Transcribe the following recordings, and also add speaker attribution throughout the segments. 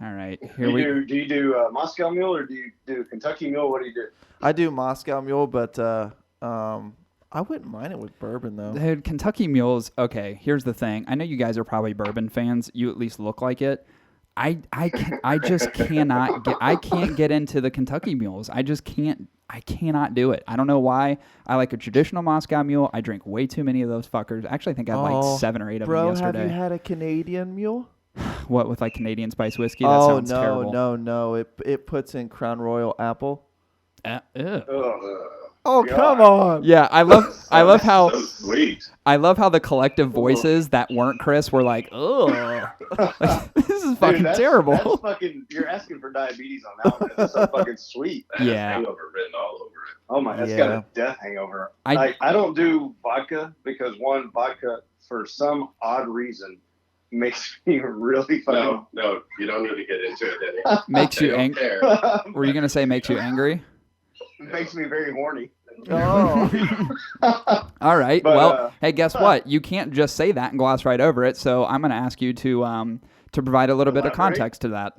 Speaker 1: All right.
Speaker 2: Do you do Moscow Mule or do you do Kentucky Mule? What do you do?
Speaker 3: I do Moscow Mule, but I wouldn't mind it with bourbon though.
Speaker 1: Dude, Kentucky Mules. Okay, here's the thing. I know you guys are probably bourbon fans. You at least look like it. I just cannot get. I can't get into the Kentucky Mules. I just can't. I cannot do it. I don't know why. I like a traditional Moscow Mule. I drink way too many of those fuckers. Actually, I think I had like 7 or 8 of them yesterday.
Speaker 3: Bro, have you had a Canadian Mule?
Speaker 1: What, with like Canadian spice whiskey? That sounds terrible.
Speaker 3: No. It puts in Crown Royal apple.
Speaker 2: Oh,
Speaker 3: God. Come on.
Speaker 1: Yeah, I love how
Speaker 4: so sweet.
Speaker 1: I love how the collective voices that weren't Chris were like, "Oh, this is fucking terrible."
Speaker 2: That's fucking. You're asking for diabetes on that one. It's so fucking sweet.
Speaker 4: That has
Speaker 1: Yeah.
Speaker 4: hangover written all over it.
Speaker 2: Oh my, that's got a death hangover. I don't do vodka because one, vodka for some odd reason makes me really fucking.
Speaker 4: No, you don't need to get into it, Denny.
Speaker 1: Makes you angry.
Speaker 4: Care.
Speaker 1: Were you gonna say makes you angry?
Speaker 2: It makes me very horny.
Speaker 3: Oh.
Speaker 1: All right.
Speaker 2: But,
Speaker 1: well, hey, guess what? You can't just say that and gloss right over it. So I'm going to ask you to provide a little bit of context to that.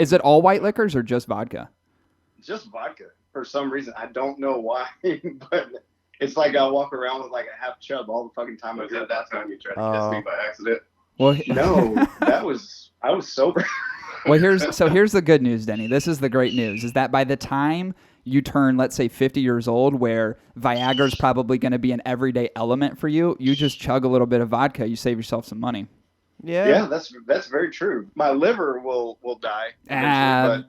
Speaker 1: Is it all white liquors or just vodka?
Speaker 2: Just vodka. For some reason, I don't know why, but it's like I walk around with like a half chub all the fucking time.
Speaker 4: Was that time you tried to kiss me by accident?
Speaker 1: Well,
Speaker 2: no, I was sober.
Speaker 1: Well, here's the good news, Denny. This is the great news, is that by the time you turn, let's say, 50 years old, where Viagra's probably going to be an everyday element for you, you just chug a little bit of vodka, you save yourself some money.
Speaker 2: Yeah, that's very true. My liver will die.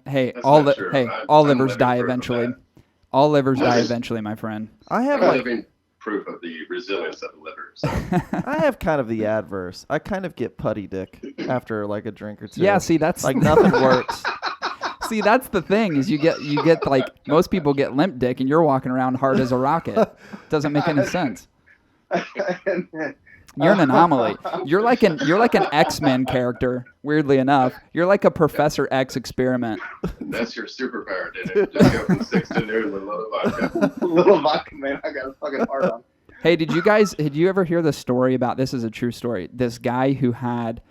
Speaker 1: Hey, all livers die eventually. All livers die eventually, my friend.
Speaker 3: I have
Speaker 4: living proof of the resilience of the liver. So.
Speaker 3: I have kind of the adverse. I kind of get putty dick after like a drink or two.
Speaker 1: Yeah, see, that's
Speaker 3: like nothing works.
Speaker 1: See, that's the thing, is you get like, most people get limp dick and you're walking around hard as a rocket. Doesn't make any sense. You're an anomaly. You're like an X-Men character, weirdly enough. You're like a Professor X experiment.
Speaker 4: That's your superpower, didn't it? Just go from 6 to noon with a little vodka.
Speaker 2: Little vodka, man. I got a fucking heart on.
Speaker 1: Hey, did you ever hear the story about, this is a true story, this guy who had,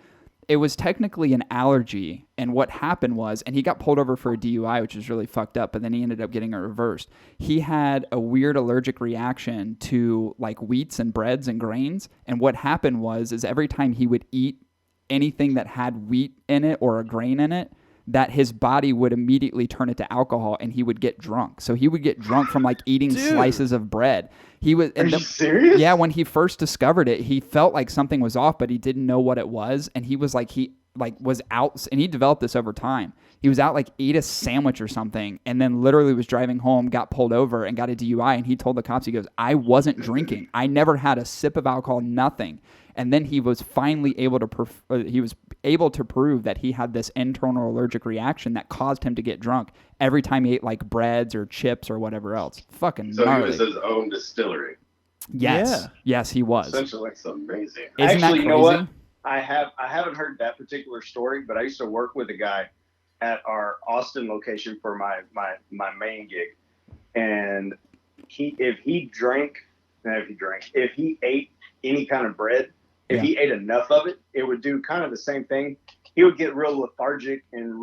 Speaker 1: it was technically an allergy, and what happened was, and he got pulled over for a DUI, which is really fucked up, but then he ended up getting it reversed. He had a weird allergic reaction to like wheats and breads and grains, and what happened was, is every time he would eat anything that had wheat in it or a grain in it, that his body would immediately turn it to alcohol and he would get drunk. So he would get drunk from like eating slices of bread. He was.
Speaker 2: Are you serious?
Speaker 1: Yeah, when he first discovered it, he felt like something was off, but he didn't know what it was. And he was like, was out, and he developed this over time. He was out, like, ate a sandwich or something, and then literally was driving home, got pulled over, and got a DUI. And he told the cops, he goes, I wasn't drinking. I never had a sip of alcohol, nothing. And then he was finally able to prove that he had this internal allergic reaction that caused him to get drunk every time he ate like breads or chips or whatever else. Fucking
Speaker 4: so
Speaker 1: gnarly.
Speaker 4: He was his own distillery.
Speaker 1: Yes.
Speaker 3: Yeah.
Speaker 1: Yes, he was.
Speaker 4: Essentially, it's amazing.
Speaker 1: Isn't that crazy?
Speaker 2: You know what? I haven't heard that particular story, but I used to work with a guy at our Austin location for my main gig, and if he ate any kind of bread, if he ate enough of it, it would do kind of the same thing. He would get real lethargic and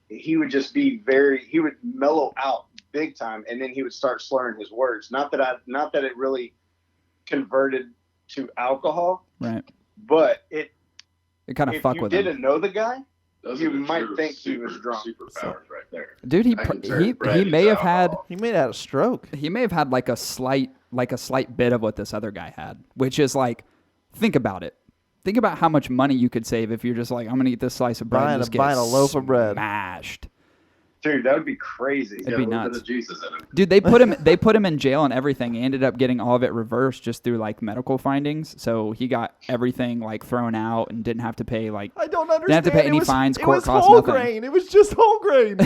Speaker 2: he would just be he would mellow out big time, and then he would start slurring his words. Not that it really converted to alcohol,
Speaker 1: right?
Speaker 2: But it
Speaker 1: kind of fuck with him.
Speaker 2: If you didn't know the guy,
Speaker 4: Those
Speaker 2: you
Speaker 4: are the
Speaker 2: might
Speaker 4: true
Speaker 2: think he was drunk.
Speaker 4: Superpowers right there.
Speaker 1: Dude, he may have had
Speaker 3: He may have had a stroke.
Speaker 1: He may have had like a slight bit of what this other guy had, which is like, think about it. Think about how much money you could save if you're just like, I'm gonna eat this slice of bread and just
Speaker 3: buying a loaf of bread.
Speaker 1: Smashed.
Speaker 2: Dude, that would be crazy.
Speaker 1: It'd be nuts.
Speaker 4: Of Jesus in him.
Speaker 1: Dude, they put him in jail and everything. He ended up getting all of it reversed just through like medical findings. So he got everything like thrown out and didn't have to pay like.
Speaker 3: I don't understand.
Speaker 1: Didn't have to pay any fines. Court costs
Speaker 3: whole
Speaker 1: nothing.
Speaker 3: grain. It was just whole grain.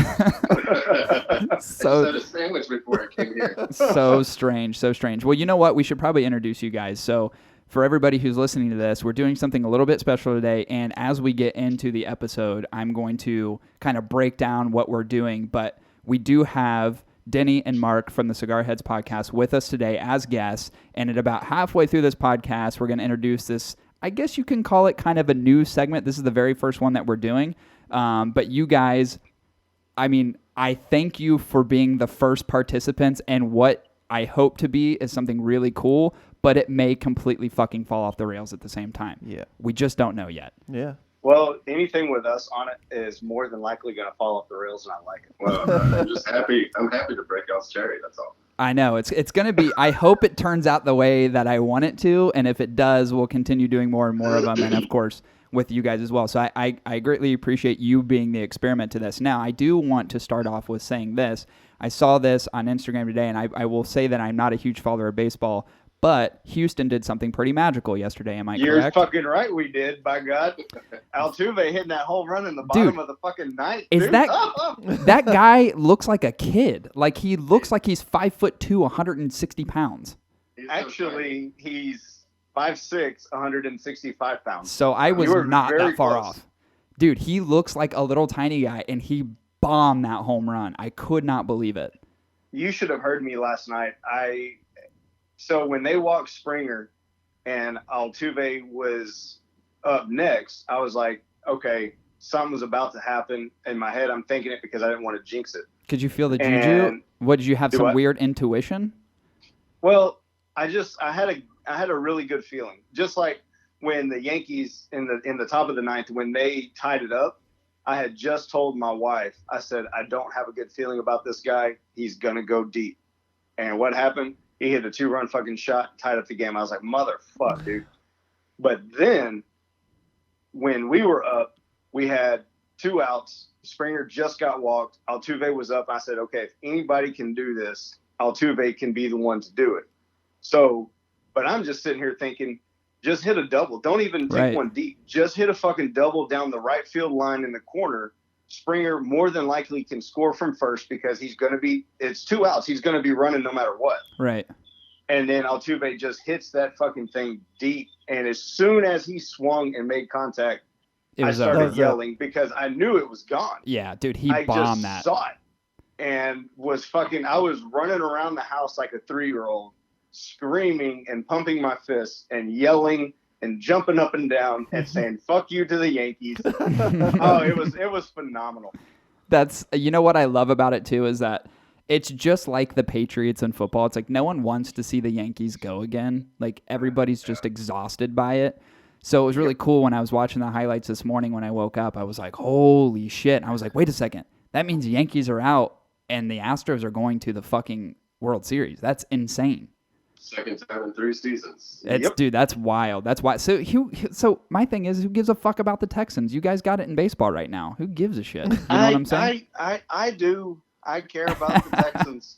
Speaker 1: So
Speaker 4: I had a sandwich before I came here.
Speaker 1: so strange. Well, you know what? We should probably introduce you guys. So for everybody who's listening to this, we're doing something a little bit special today. And as we get into the episode, I'm going to kind of break down what we're doing. But we do have Denny and Marc from the CigarHeadz Podcast with us today as guests. And at about halfway through this podcast, we're going to introduce this, I guess you can call it kind of a new segment. This is the very first one that we're doing. But you guys, I mean, I thank you for being the first participants, and what I hope to be is something really cool, but it may completely fucking fall off the rails at the same time.
Speaker 3: Yeah.
Speaker 1: We just don't know yet.
Speaker 3: Yeah.
Speaker 2: Well, anything with us on it is more than likely going to fall off the rails, and I like it.
Speaker 4: Well, I'm just happy. I'm happy to break y'all's cherry. That's all.
Speaker 1: I know. It's going to be, I hope it turns out the way that I want it to, and if it does, we'll continue doing more and more of them, and of course, with you guys as well. So I greatly appreciate you being the experiment to this. Now, I do want to start off with saying this. I saw this on Instagram today, and I will say that I'm not a huge follower of baseball, but Houston did something pretty magical yesterday. Am I
Speaker 2: You're
Speaker 1: correct?
Speaker 2: fucking right, we did, by God. Altuve hitting that home run in the bottom of the fucking ninth.
Speaker 1: Is
Speaker 2: dude.
Speaker 1: that guy looks like a kid. Like, he looks like he's 5'2", 160 pounds.
Speaker 2: Actually, he's 5'6", 165 pounds.
Speaker 1: So I was
Speaker 2: You were
Speaker 1: not
Speaker 2: very
Speaker 1: that far
Speaker 2: close.
Speaker 1: off. Dude, he looks like a little tiny guy, and he bombed that home run. I could not believe it.
Speaker 2: You should have heard me last night. So when they walked Springer and Altuve was up next, I was like, okay, something was about to happen. In my head, I'm thinking it because I didn't want to jinx it.
Speaker 1: Could you feel the juju?
Speaker 2: And
Speaker 1: What, did you have
Speaker 2: do
Speaker 1: some
Speaker 2: what?
Speaker 1: weird intuition?
Speaker 2: Well, I had a really good feeling. Just like when the Yankees in the top of the ninth, when they tied it up, I had just told my wife, I said, I don't have a good feeling about this guy. He's going to go deep. And what happened? He hit a 2-run fucking shot, tied up the game. I was like, motherfuck, dude. But then when we were up, we had 2 outs. Springer just got walked. Altuve was up. I said, okay, if anybody can do this, Altuve can be the one to do it. So, but I'm just sitting here thinking, just hit a double. Don't even take one deep. Just hit a fucking double down the right field line in the corner. Springer more than likely can score from first because it's 2 outs. He's going to be running no matter what.
Speaker 1: Right.
Speaker 2: And then Altuve just hits that fucking thing deep. And as soon as he swung and made contact, I started yelling because I knew it was gone.
Speaker 1: Yeah, dude, he
Speaker 2: I
Speaker 1: bombed
Speaker 2: just
Speaker 1: that.
Speaker 2: saw it and I was running around the house like a 3-year-old, screaming and pumping my fists and yelling and jumping up and down and saying "fuck you" to the Yankees. Oh, it was phenomenal.
Speaker 1: That's, you know what I love about it too is that it's just like the Patriots in football. It's like no one wants to see the Yankees go again. Like everybody's just exhausted by it. So it was really cool when I was watching the highlights this morning when I woke up. I was like, holy shit. And I was like, wait a second. That means the Yankees are out and the Astros are going to the fucking World Series. That's insane.
Speaker 4: Second time in 3 seasons.
Speaker 1: Dude, that's wild. That's why. So my thing is, who gives a fuck about the Texans? You guys got it in baseball right now. Who gives a shit? You know what I'm saying?
Speaker 2: I do. I care about the Texans.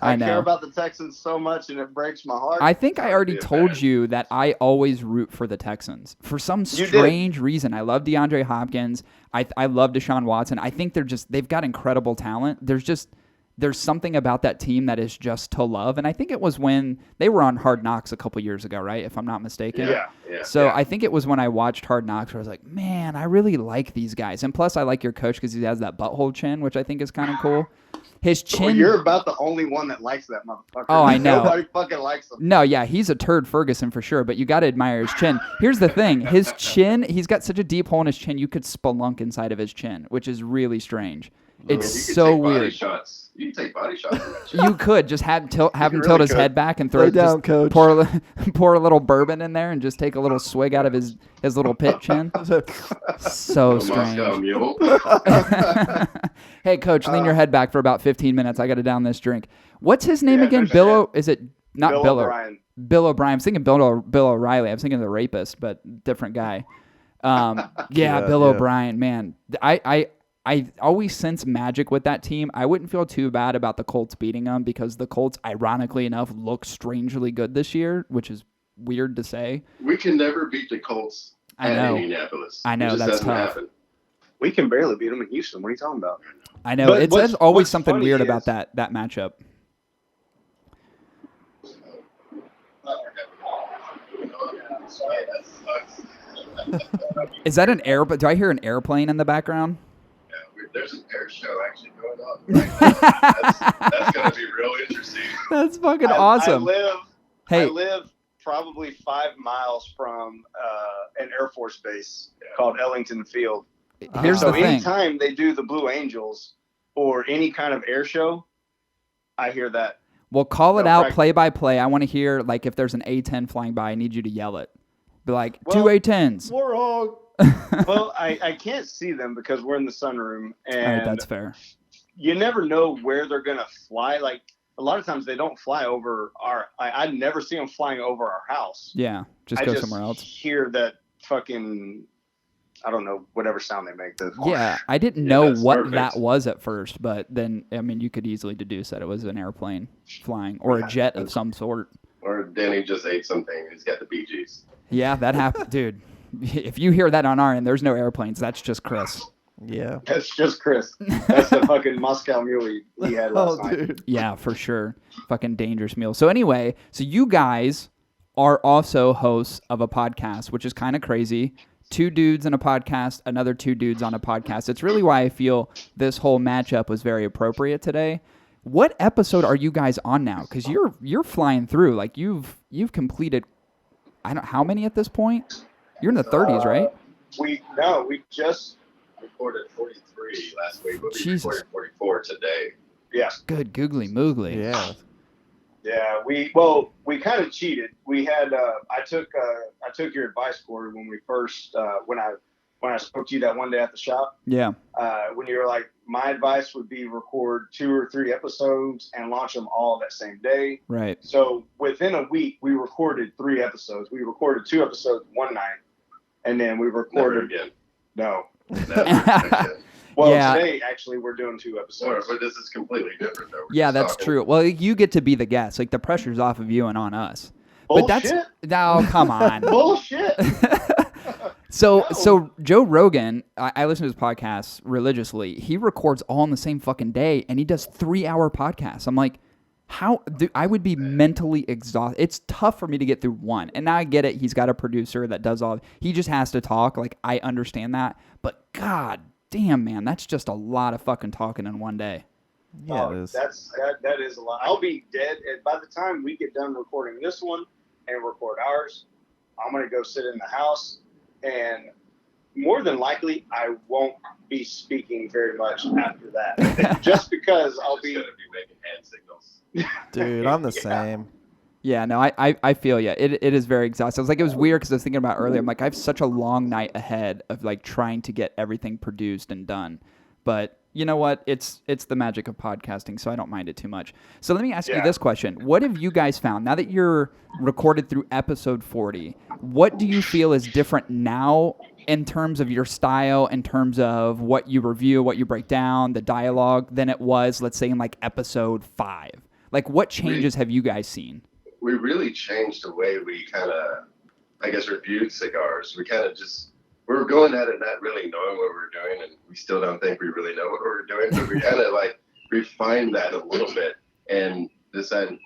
Speaker 2: I
Speaker 1: know.
Speaker 2: care about the Texans so much, and it breaks my heart.
Speaker 1: I think I already told you that I always root for the Texans. For some strange reason. I love DeAndre Hopkins. I love Deshaun Watson. I think they've got incredible talent. There's something about that team that is just to love. And I think it was when they were on Hard Knocks a couple years ago, right? If I'm not mistaken.
Speaker 4: Yeah.
Speaker 1: So I think it was when I watched Hard Knocks where I was like, man, I really like these guys. And plus I like your coach because he has that butthole chin, which I think is kind of cool. His chin.
Speaker 2: Well, you're about the only one that likes that motherfucker.
Speaker 1: Oh, I know.
Speaker 2: Nobody fucking likes him.
Speaker 1: No, yeah, he's a turd Ferguson for sure, but you got to admire his chin. Here's the thing. His chin, he's got such a deep hole in his chin, you could spelunk inside of his chin, which is really strange. It's so weird.
Speaker 4: You can take body shots.
Speaker 1: You could just have him tilt
Speaker 2: really
Speaker 1: his head back and throw
Speaker 3: Lay down, coach.
Speaker 1: pour a little bourbon in there and just take a little swig out of his little pit chin. So strange. Hey, coach, lean your head back for about 15 minutes. I got to down this drink. What's his name again? Is it not Bill
Speaker 2: O'Brien?
Speaker 1: Bill O'Brien. I was thinking Bill O'Reilly. I was thinking the rapist, but different guy. Bill O'Brien. Man, I always sense magic with that team. I wouldn't feel too bad about the Colts beating them because the Colts, ironically enough, look strangely good this year, which is weird to say.
Speaker 4: We can never beat the Colts at Indianapolis.
Speaker 1: I know, that's tough.
Speaker 4: Happen.
Speaker 2: We can barely beat them in Houston. What are you talking about?
Speaker 1: I know. There's always something weird about that matchup. Is that an air? Do I hear an airplane in the background?
Speaker 4: There's an air show actually going on right now. That's going to be real interesting.
Speaker 1: That's fucking awesome.
Speaker 2: I live probably 5 miles from an Air Force base called Ellington Field.
Speaker 1: Here's
Speaker 2: so
Speaker 1: the thing.
Speaker 2: anytime they do the Blue Angels or any kind of air show, I hear that.
Speaker 1: Well, call it
Speaker 2: No,
Speaker 1: out
Speaker 2: Frank.
Speaker 1: play by play. I want to hear, like, if there's an A-10 flying by, I need you to yell it. Be like,
Speaker 2: Well,
Speaker 1: 2 A-10s.
Speaker 3: Warhog.
Speaker 2: Well, I can't see them because we're in the sunroom,
Speaker 1: All right,
Speaker 2: and
Speaker 1: that's fair.
Speaker 2: you never know where they're going to fly. Like, a lot of times they don't fly over I never see them flying over our house.
Speaker 1: Yeah, just
Speaker 2: I
Speaker 1: go
Speaker 2: just
Speaker 1: somewhere else.
Speaker 2: hear that fucking, I don't know, whatever sound they make.
Speaker 1: Yeah, I didn't
Speaker 4: Yeah,
Speaker 1: know
Speaker 4: that's
Speaker 1: what
Speaker 4: perfect.
Speaker 1: that was at first, but then, I mean, you could easily deduce that it was an airplane flying or a jet of some sort.
Speaker 4: Or Denny just ate something. He's got the Bee Gees.
Speaker 1: Yeah, that happened. Dude, if you hear that on our end, there's no airplanes. That's just Chris.
Speaker 3: Yeah.
Speaker 2: That's just Chris. That's the fucking Moscow Mule he had last
Speaker 3: Oh,
Speaker 2: night.
Speaker 3: dude.
Speaker 1: Yeah, for sure. Fucking dangerous meal. So anyway, so you guys are also hosts of a podcast, which is kind of crazy. 2 dudes in a podcast, another 2 dudes on a podcast. It's really why I feel this whole matchup was very appropriate today. What episode are you guys on now? Because you're flying through. Like you've completed, I don't how many at this point? You're in the 30s, right?
Speaker 2: We just
Speaker 4: Recorded 43 last week, but we
Speaker 1: Jesus.
Speaker 4: recorded 44 today.
Speaker 1: Good googly moogly.
Speaker 3: Yeah.
Speaker 2: we kind of cheated. We had I took your advice, Cory, when we first when I spoke to you that one day at the shop.
Speaker 1: Yeah.
Speaker 2: When you were like, my advice would be record 2 or 3 episodes and launch them all that same day.
Speaker 1: Right.
Speaker 2: So within a week, we recorded 3 episodes. We recorded 2 episodes one night, and then we
Speaker 4: Never
Speaker 2: recorded.
Speaker 4: again.
Speaker 2: No.
Speaker 4: Never again.
Speaker 2: Well,
Speaker 1: Yeah.
Speaker 2: today actually we're doing 2 episodes.
Speaker 4: But this is completely different, though. We're
Speaker 1: Yeah,
Speaker 4: just
Speaker 1: that's
Speaker 4: talking.
Speaker 1: true. Well, you get to be the guest. Like the pressure's off of you and on us. But
Speaker 2: Bullshit.
Speaker 1: that's no, come on.
Speaker 2: Bullshit.
Speaker 1: So Joe Rogan, I listen to his podcasts religiously. He records all in the same fucking day, and he does 3-hour podcasts. I'm like, how? Dude, I would be mentally exhausted. It's tough for me to get through one. And now I get it. He's got a producer that does all. He just has to talk. Like I understand that. But god damn, man, that's just a lot of fucking talking in one day.
Speaker 3: Yeah, it is.
Speaker 2: That is a lot. I'll be dead, and by the time we get done recording this one and record ours, I'm gonna go sit in the house, and more than likely, I won't be speaking very much after that, just because I'll
Speaker 4: Just
Speaker 2: be.
Speaker 4: gonna be making hand signals.
Speaker 3: Dude, I'm the
Speaker 2: Yeah.
Speaker 3: same.
Speaker 1: Yeah, no, I feel you. It is very exhausting. I was like, it was weird because I was thinking about earlier. I'm like, I have such a long night ahead of like trying to get everything produced and done. But you know what? It's the magic of podcasting, so I don't mind it too much. So let me ask you
Speaker 2: Yeah.
Speaker 1: this question. What have you guys found now that you're recorded through episode 40? What do you feel is different now in terms of your style, in terms of what you review, what you break down, the dialogue, than it was, let's say, in like episode 5? Like, what changes have you guys seen?
Speaker 4: We really changed the way we kind of, I guess, reviewed cigars. We kind of we were going at it not really knowing what we were doing, and we still don't think we really know what we were doing, but we kind of like refined that a little bit and decided,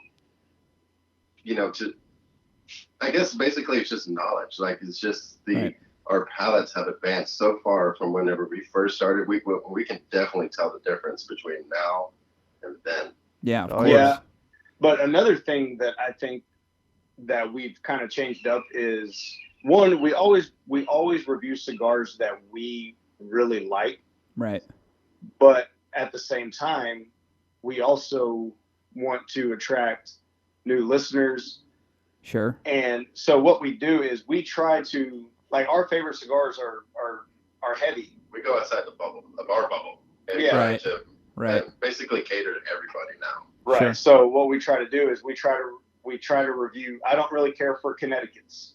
Speaker 4: I guess basically it's just knowledge. Like it's just
Speaker 1: Right.
Speaker 4: our palates have advanced so far from whenever we first started. We can definitely tell the difference between now and then.
Speaker 1: Yeah, of
Speaker 3: Oh,
Speaker 1: course.
Speaker 2: Yeah, but another thing that I think that we've kind of changed up is one, we always review cigars that we really like,
Speaker 1: Right.
Speaker 2: but at the same time, we also want to attract new listeners.
Speaker 1: Sure.
Speaker 2: And so what we do is we try to, like, our favorite cigars are heavy.
Speaker 4: We go outside the bubble of our bubble and
Speaker 2: Yeah.
Speaker 4: try
Speaker 1: Right.
Speaker 4: to
Speaker 1: Right.
Speaker 4: basically cater to everybody now.
Speaker 2: Right.
Speaker 1: Sure.
Speaker 2: So what we try to do is we try to review. I don't really care for Connecticut's.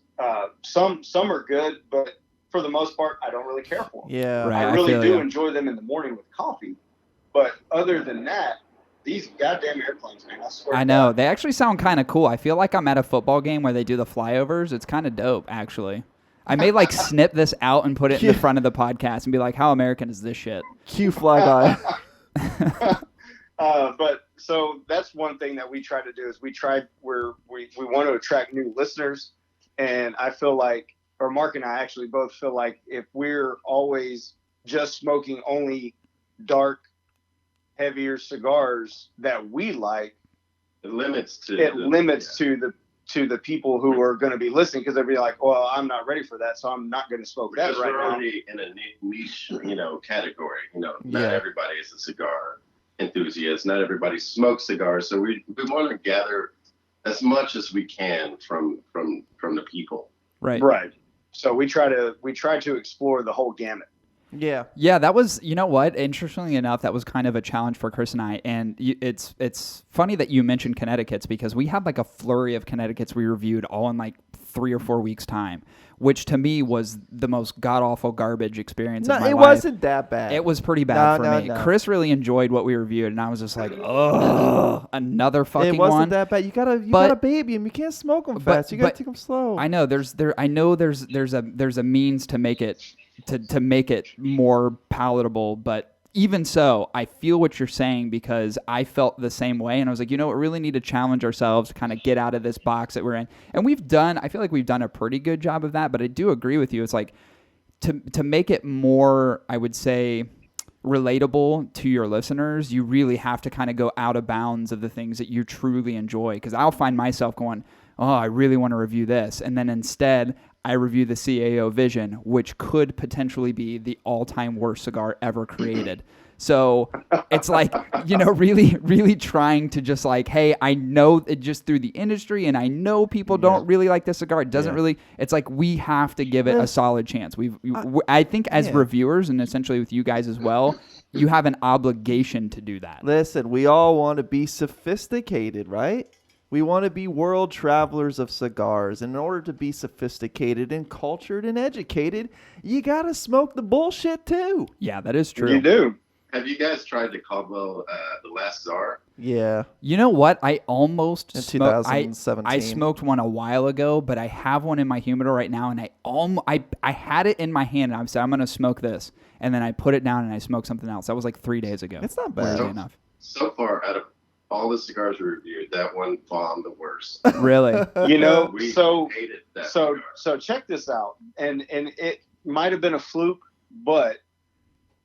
Speaker 2: Some are good, but for the most part, I don't really care for them.
Speaker 3: Yeah.
Speaker 1: Right.
Speaker 2: I
Speaker 1: I
Speaker 2: really
Speaker 1: feel
Speaker 2: do
Speaker 1: ya.
Speaker 2: enjoy them in the morning with coffee. But other than that, these goddamn airplanes, man, I swear.
Speaker 1: I
Speaker 2: to
Speaker 1: know.
Speaker 2: God.
Speaker 1: They actually sound kind of cool. I feel like I'm at a football game where they do the flyovers. It's kind of dope, actually. I may like snip this out and put it in the front of the podcast and be like, how American is this shit?
Speaker 3: Cue fly by.
Speaker 2: But so that's one thing that we try to do is we want to attract new listeners. And I feel like, or Mark and I actually both feel like if we're always just smoking only dark, heavier cigars that we like,
Speaker 4: It limits to
Speaker 2: to the people who are going to be listening, because they'll be like, well, I'm not ready for that, so I'm not going to smoke that right now.
Speaker 4: We're already in a niche, category. Not everybody is a cigar enthusiast. Not everybody smokes cigars. So we want to gather as much as we can from the people.
Speaker 1: Right.
Speaker 2: Right. So we try to explore the whole gamut.
Speaker 3: Yeah.
Speaker 1: Yeah, that was, you know what? Interestingly enough, that was kind of a challenge for Chris and I. And it's funny that you mentioned Connecticut's, because we had like a flurry of Connecticut's we reviewed all in like 3 or 4 weeks' time, which to me was the most god-awful garbage experience of my life.
Speaker 3: It wasn't that bad.
Speaker 1: It was pretty bad for me.
Speaker 3: No.
Speaker 1: Chris really enjoyed what we reviewed, and I was just like, oh, another fucking one.
Speaker 3: It wasn't that bad. You gotta baby him. You can't smoke them fast. You gotta take them slow.
Speaker 1: I know there's a means to make it to make it more palatable, but even so, I feel what you're saying, because I felt the same way, and I was like, we really need to challenge ourselves to kind of get out of this box that we're in. And I feel like we've done a pretty good job of that, but I do agree with you. It's like to make it more, I would say, relatable to your listeners, you really have to kind of go out of bounds of the things that you truly enjoy, because I'll find myself going, oh, I really want to review this, and then instead I review the CAO Vision, which could potentially be the all-time worst cigar ever created. So it's like, really, really trying to just like, hey, I know it just through the industry, and I know people don't really like this cigar. It doesn't really, it's like we have to give it a solid chance. I think as reviewers, and essentially with you guys as well, you have an obligation to do that.
Speaker 3: Listen, we all want to be sophisticated, right? We want to be world travelers of cigars. And in order to be sophisticated and cultured and educated, you got to smoke the bullshit too.
Speaker 1: Yeah, that is true.
Speaker 2: You do.
Speaker 4: Have you guys tried the Caldwell, the Last Czar?
Speaker 3: Yeah.
Speaker 1: You know what? I almost
Speaker 3: in 2017.
Speaker 1: I smoked one a while ago, but I have one in my humidor right now, and I had it in my hand, and I said, I'm going to smoke this. And then I put it down, and I smoked something else. That was like 3 days ago.
Speaker 3: It's not bad.
Speaker 1: Enough.
Speaker 4: So far, out of all the cigars we reviewed, that one bombed the worst.
Speaker 1: Really?
Speaker 4: We
Speaker 2: so
Speaker 4: hated that
Speaker 2: so
Speaker 4: cigar.
Speaker 2: so check this out, and it might have been a fluke, but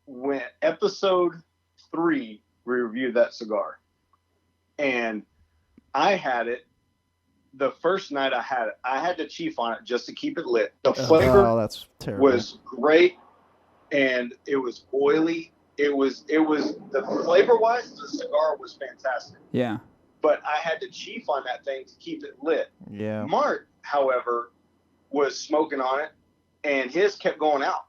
Speaker 2: when episode 3 we reviewed that cigar, and I had it the first night I had to chief on it just to keep it lit. The flavor
Speaker 3: that's terrible.
Speaker 2: was great, and it was oily. It was the flavor wise, the cigar was fantastic.
Speaker 1: Yeah.
Speaker 2: But I had to chief on that thing to keep it lit.
Speaker 3: Yeah.
Speaker 2: Marc, however, was smoking on it, and his kept going out.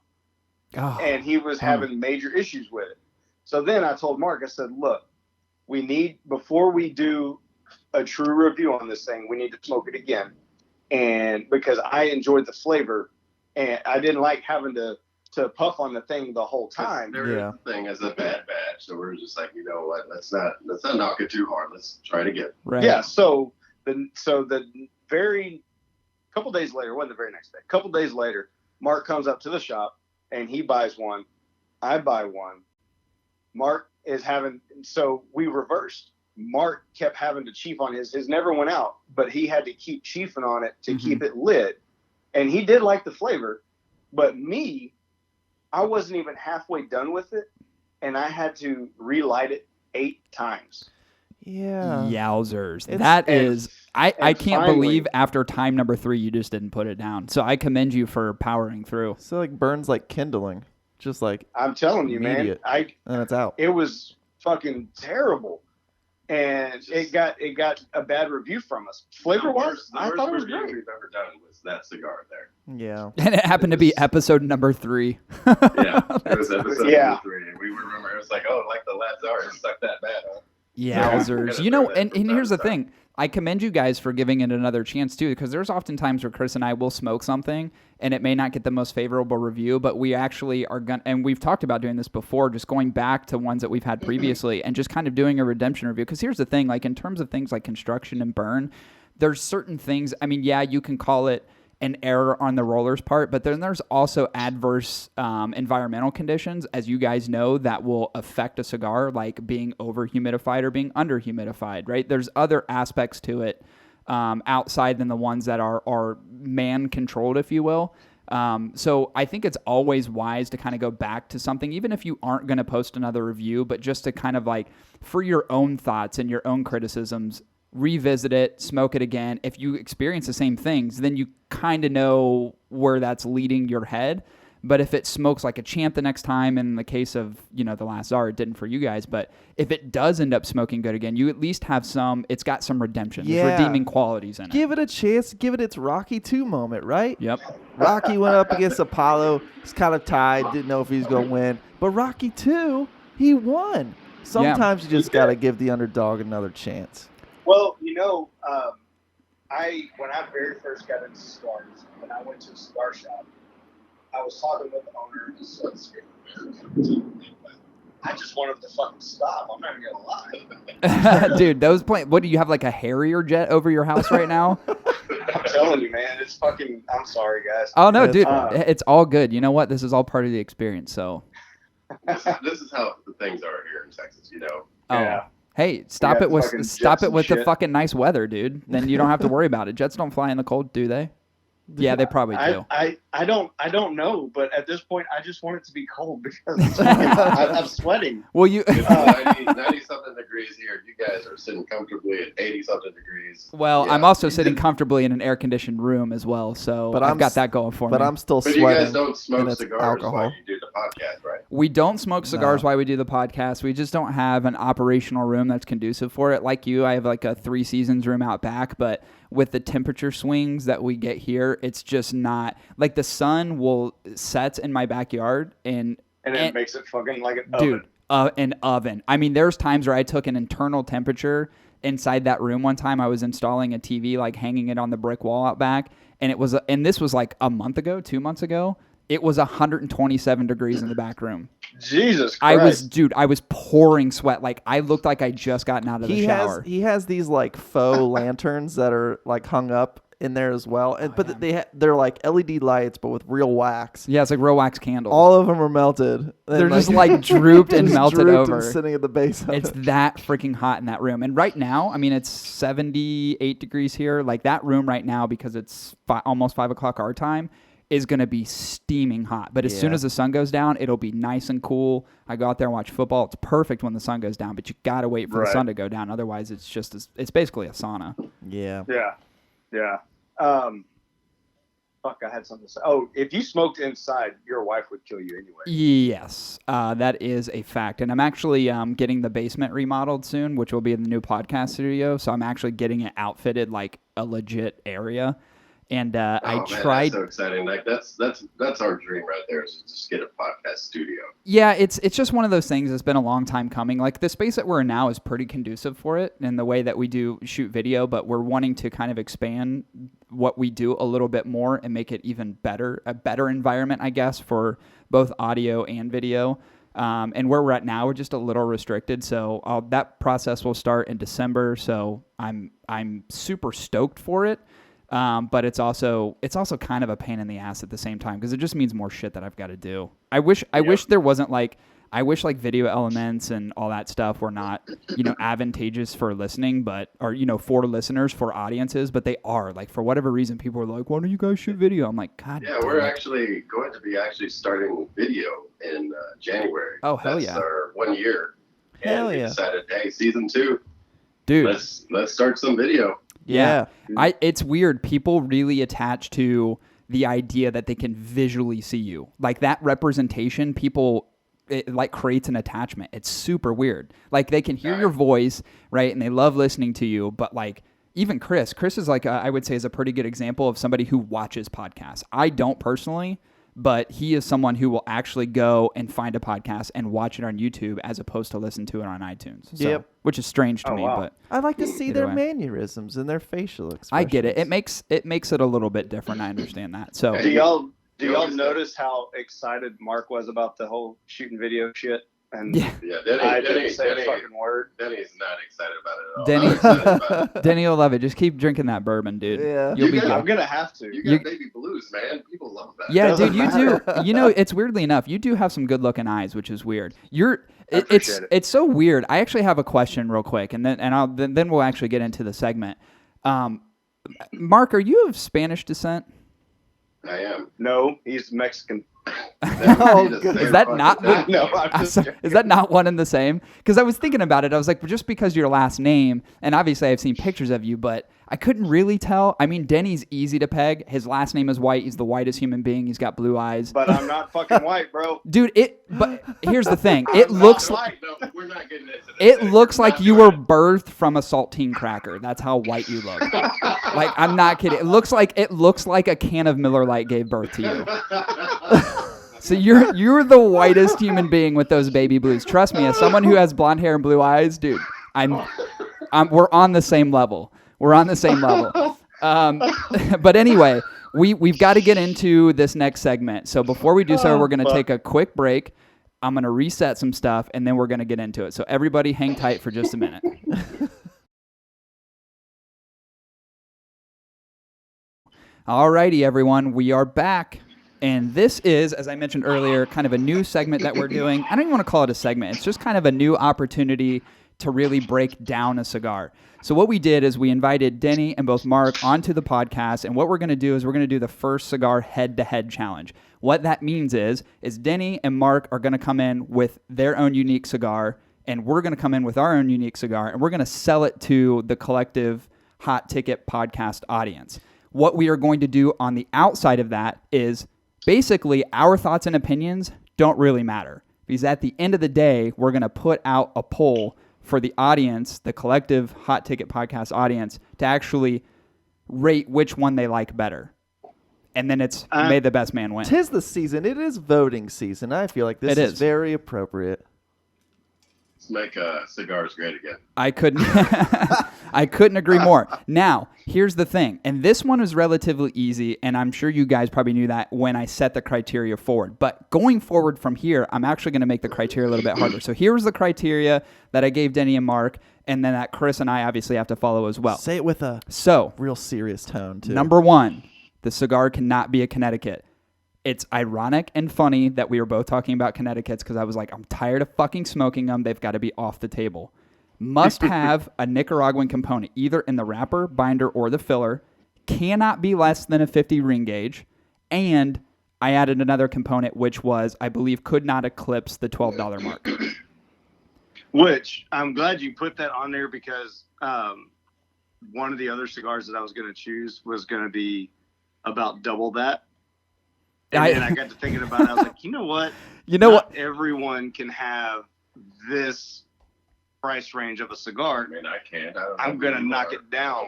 Speaker 1: Oh,
Speaker 2: and he was having major issues with it. So then I told Marc, I said, look, before we do a true review on this thing, we need to smoke it again. And because I enjoyed the flavor, and I didn't like having to puff on the thing the whole time.
Speaker 4: There is the thing as a bad batch, so we're just like, you know what? Let's not knock it too hard. Let's try it again.
Speaker 1: Right.
Speaker 2: Yeah. So the very couple days later, it wasn't the very next day. Couple days later, Marc comes up to the shop and he buys one. I buy one. Marc is having, so we reversed. Marc kept having to chief on his never went out, but he had to keep chiefing on it to keep it lit, and he did like the flavor, but me, I wasn't even halfway done with it, and I had to relight it 8 times.
Speaker 1: Yeah. Yowzers. I can't believe after time number 3 you just didn't put it down. So I commend you for powering through.
Speaker 3: So like burns like kindling. Just like
Speaker 2: I'm telling you,
Speaker 3: immediate.
Speaker 2: man.
Speaker 3: And it's out.
Speaker 2: It was fucking terrible. And it got a bad review from us. Flavor wise, I thought it was great.
Speaker 4: We've ever done was that cigar there.
Speaker 3: Yeah.
Speaker 1: And it happened to be episode number 3.
Speaker 4: Yeah, it was episode number 3. And we remember it was like, oh, like the Last Czar, it sucked that bad, huh?
Speaker 1: Yowzers. And here's the thing. I commend you guys for giving it another chance too, because there's often times where Chris and I will smoke something and it may not get the most favorable review, but we actually are going, and we've talked about doing this before, just going back to ones that we've had previously and just kind of doing a redemption review. Because here's the thing, like in terms of things like construction and burn, there's certain things, I mean, yeah, you can call it an error on the roller's part, but then there's also adverse environmental conditions, as you guys know, that will affect a cigar, like being over humidified or being under humidified, right? There's other aspects to it outside than the ones that are man controlled, if you will. So I think it's always wise to kind of go back to something, even if you aren't going to post another review, but just to kind of like for your own thoughts and your own criticisms, revisit it, smoke it again. If you experience the same things, then you kind of know where that's leading your head. But if it smokes like a champ the next time, in the case of, the last czar, it didn't for you guys, but if it does end up smoking good again, you at least have it's got some redemption.
Speaker 3: Yeah.
Speaker 1: There's redeeming qualities in it.
Speaker 3: Give it a chance. Give it its Rocky 2 moment, right?
Speaker 1: Yep.
Speaker 3: Rocky went up against Apollo. It's kind of tied. Didn't know if he was going to win. But Rocky 2, he won. Sometimes you just got to give the underdog another chance.
Speaker 2: Well, when I very first got into cigars, when I went to a cigar shop, I was talking with the owner and so I just want him to fucking stop. I'm not even gonna lie.
Speaker 1: Dude, what do you have, like a Harrier jet over your house right now?
Speaker 2: I'm telling you, man, it's fucking. I'm sorry, guys.
Speaker 1: Oh no, dude, it's all good. You know what? This is all part of the experience. So
Speaker 4: this is how the things are here in Texas.
Speaker 1: Oh. Yeah. Hey, stop it with the fucking nice weather, dude. Then you don't have to worry about it. Jets don't fly in the cold, do they? Yeah, they probably do.
Speaker 2: I don't know, but at this point, I just want it to be cold because I'm sweating.
Speaker 1: Well, you
Speaker 4: 90-something degrees here. You guys are sitting comfortably at 80-something degrees.
Speaker 1: Well, yeah. I'm also sitting comfortably in an air-conditioned room as well, so I've got that going for me.
Speaker 3: But I'm still sweating.
Speaker 4: But you guys don't smoke cigars
Speaker 3: alcohol.
Speaker 4: while you do the podcast, right?
Speaker 1: We don't smoke cigars while we do the podcast. We just don't have an operational room that's conducive for it. Like you, I have like a 3 Seasons room out back, but with the temperature swings that we get here, it's just not like the sun will set in my backyard and
Speaker 2: it makes it fucking like an oven.
Speaker 1: Dude, an oven. I mean, there's times where I took an internal temperature inside that room. One time I was installing a TV, like hanging it on the brick wall out back, and this was like a month ago, 2 months ago. It was 127 degrees in the back room.
Speaker 2: Jesus Christ.
Speaker 1: I was pouring sweat. Like, I looked like I just gotten out of the shower.
Speaker 3: He has these, like, faux lanterns that are, like, hung up in there as well. But they're, like, LED lights, but with real wax.
Speaker 1: Yeah, it's like real wax candles.
Speaker 3: All of them are melted.
Speaker 1: They're just, like, drooped and melted over.
Speaker 3: And sitting at the base of
Speaker 1: It's that freaking hot in that room. And right now, I mean, it's 78 degrees here. Like, that room right now, because it's almost 5 o'clock our time, is going to be steaming hot. But as soon as the sun goes down, it'll be nice and cool. I go out there and watch football. It's perfect when the sun goes down, but you got to wait for the sun to go down. Otherwise, it's basically a sauna.
Speaker 3: Yeah.
Speaker 2: Yeah. Fuck, I had something to say. Oh, if you smoked inside, your wife would kill you anyway.
Speaker 1: Yes, that is a fact. And I'm actually getting the basement remodeled soon, which will be in the new podcast studio. So I'm actually getting it outfitted like a legit area. And I tried.
Speaker 4: That's so exciting! Like that's our dream right there. Is to just get a podcast studio.
Speaker 1: Yeah, it's just one of those things. It's been a long time coming. Like the space that we're in now is pretty conducive for it in the way that we do shoot video, but we're wanting to kind of expand what we do a little bit more and make it even better, a better environment, I guess, for both audio and video. And where we're at now, we're just a little restricted. So that process will start in December. So I'm super stoked for it. But it's also kind of a pain in the ass at the same time because it just means more shit that I've got to do. I wish there wasn't like video elements and all that stuff were not, advantageous for listening, or for listeners, for audiences, but they are. Like for whatever reason, people are like, why don't you guys shoot video? I'm like, God.
Speaker 4: Yeah, we're actually going to be starting video in January.
Speaker 1: Oh, hell
Speaker 4: That's
Speaker 1: yeah.
Speaker 4: our 1 year.
Speaker 3: Hell
Speaker 4: and
Speaker 3: yeah.
Speaker 4: we decided, hey, season 2.
Speaker 1: Dude.
Speaker 4: Let's start some video.
Speaker 1: Yeah. It's weird. People really attach to the idea that they can visually see you. Like that representation, it like creates an attachment. It's super weird. Like they can hear your voice, right? And they love listening to you. But like even Chris is like, I would say is a pretty good example of somebody who watches podcasts. I don't personally, but he is someone who will actually go and find a podcast and watch it on YouTube as opposed to listen to it on iTunes. So, which is strange to me,
Speaker 2: wow.
Speaker 1: but
Speaker 3: I like to see their
Speaker 1: way.
Speaker 3: mannerisms and their facial expressions.
Speaker 1: I get it. It makes it a little bit different. I understand that. So
Speaker 2: do y'all notice how excited Mark was about the whole shooting video shit? And I didn't say a fucking word.
Speaker 4: Denny's not excited about it at all.
Speaker 1: Denny will love it. Just keep drinking that bourbon, dude.
Speaker 3: Yeah.
Speaker 1: You'll be good.
Speaker 2: I'm gonna have to.
Speaker 4: You got baby blues, man. People love that.
Speaker 1: Yeah, dude, you do. It's weirdly enough, you do have some good looking eyes, which is weird. It's so weird. I actually have a question real quick, and then we'll actually get into the segment. Mark, are you of Spanish descent?
Speaker 4: I am.
Speaker 2: No, he's Mexican.
Speaker 3: Oh, God.
Speaker 1: Is that not the,
Speaker 2: No, I'm just
Speaker 1: is that not one and the same? Because I was thinking about it. I was like, well, just because your last name, and obviously I've seen pictures of you, but I couldn't really tell. I mean, Denny's easy to peg. His last name is White. He's the whitest human being. He's got blue eyes.
Speaker 2: But I'm not fucking white, bro.
Speaker 1: Dude, but here's the thing. It looks like
Speaker 4: No, we're not getting into this.
Speaker 1: it looks like you were birthed from a saltine cracker. That's how white you look. Like, I'm not kidding. It looks like a can of Miller Lite gave birth to you. So you're the whitest human being with those baby blues. Trust me, as someone who has blonde hair and blue eyes, dude, we're on the same level. We're on the same level. But anyway, we've got to get into this next segment. So before we do so, we're going to take a quick break. I'm going to reset some stuff, and then we're going to get into it. So everybody hang tight for just a minute. All righty, everyone. We are back. And this is, as I mentioned earlier, kind of a new segment that we're doing. I don't even want to call it a segment. It's just kind of a new opportunity to really break down a cigar. So what we did is we invited Denny and both Marc onto the podcast, and what we're going to do is we're going to do the first cigar head-to-head challenge. What that means is Denny and Marc are going to come in with their own unique cigar, and we're going to come in with our own unique cigar, and we're going to sell it to the collective Hot Ticket podcast audience. What we are going to do on the outside of that is basically our thoughts and opinions don't really matter, because at the end of the day, we're going to put out a poll for the audience, the collective Hot Ticket podcast audience, to actually rate which one they like better. And then it's may the best man win.
Speaker 3: 'Tis the season. It is voting season. I feel like this is very appropriate.
Speaker 4: Let's make cigars great again.
Speaker 1: I couldn't agree more. Now, here's the thing, and this one is relatively easy, and I'm sure you guys probably knew that when I set the criteria forward. But going forward from here, I'm actually going to make the criteria a little bit harder. So here's the criteria that I gave Denny and Marc, and then that Chris and I obviously have to follow as well.
Speaker 3: Say it with a real serious tone, too.
Speaker 1: Number one, the cigar cannot be a Connecticut. It's ironic and funny that we were both talking about Connecticut's because I was like, I'm tired of fucking smoking them. They've got to be off the table. Must have a Nicaraguan component, either in the wrapper, binder, or the filler. Cannot be less than a 50 ring gauge. And I added another component, which was, I believe, could not eclipse the $12 mark.
Speaker 2: Which, I'm glad you put that on there because one of the other cigars that I was going to choose was going to be about double that. And then I got to thinking about it. I was like, you know what? Not everyone can have this price range of a cigar.
Speaker 4: I mean, I can't.
Speaker 2: I'm going to knock it down.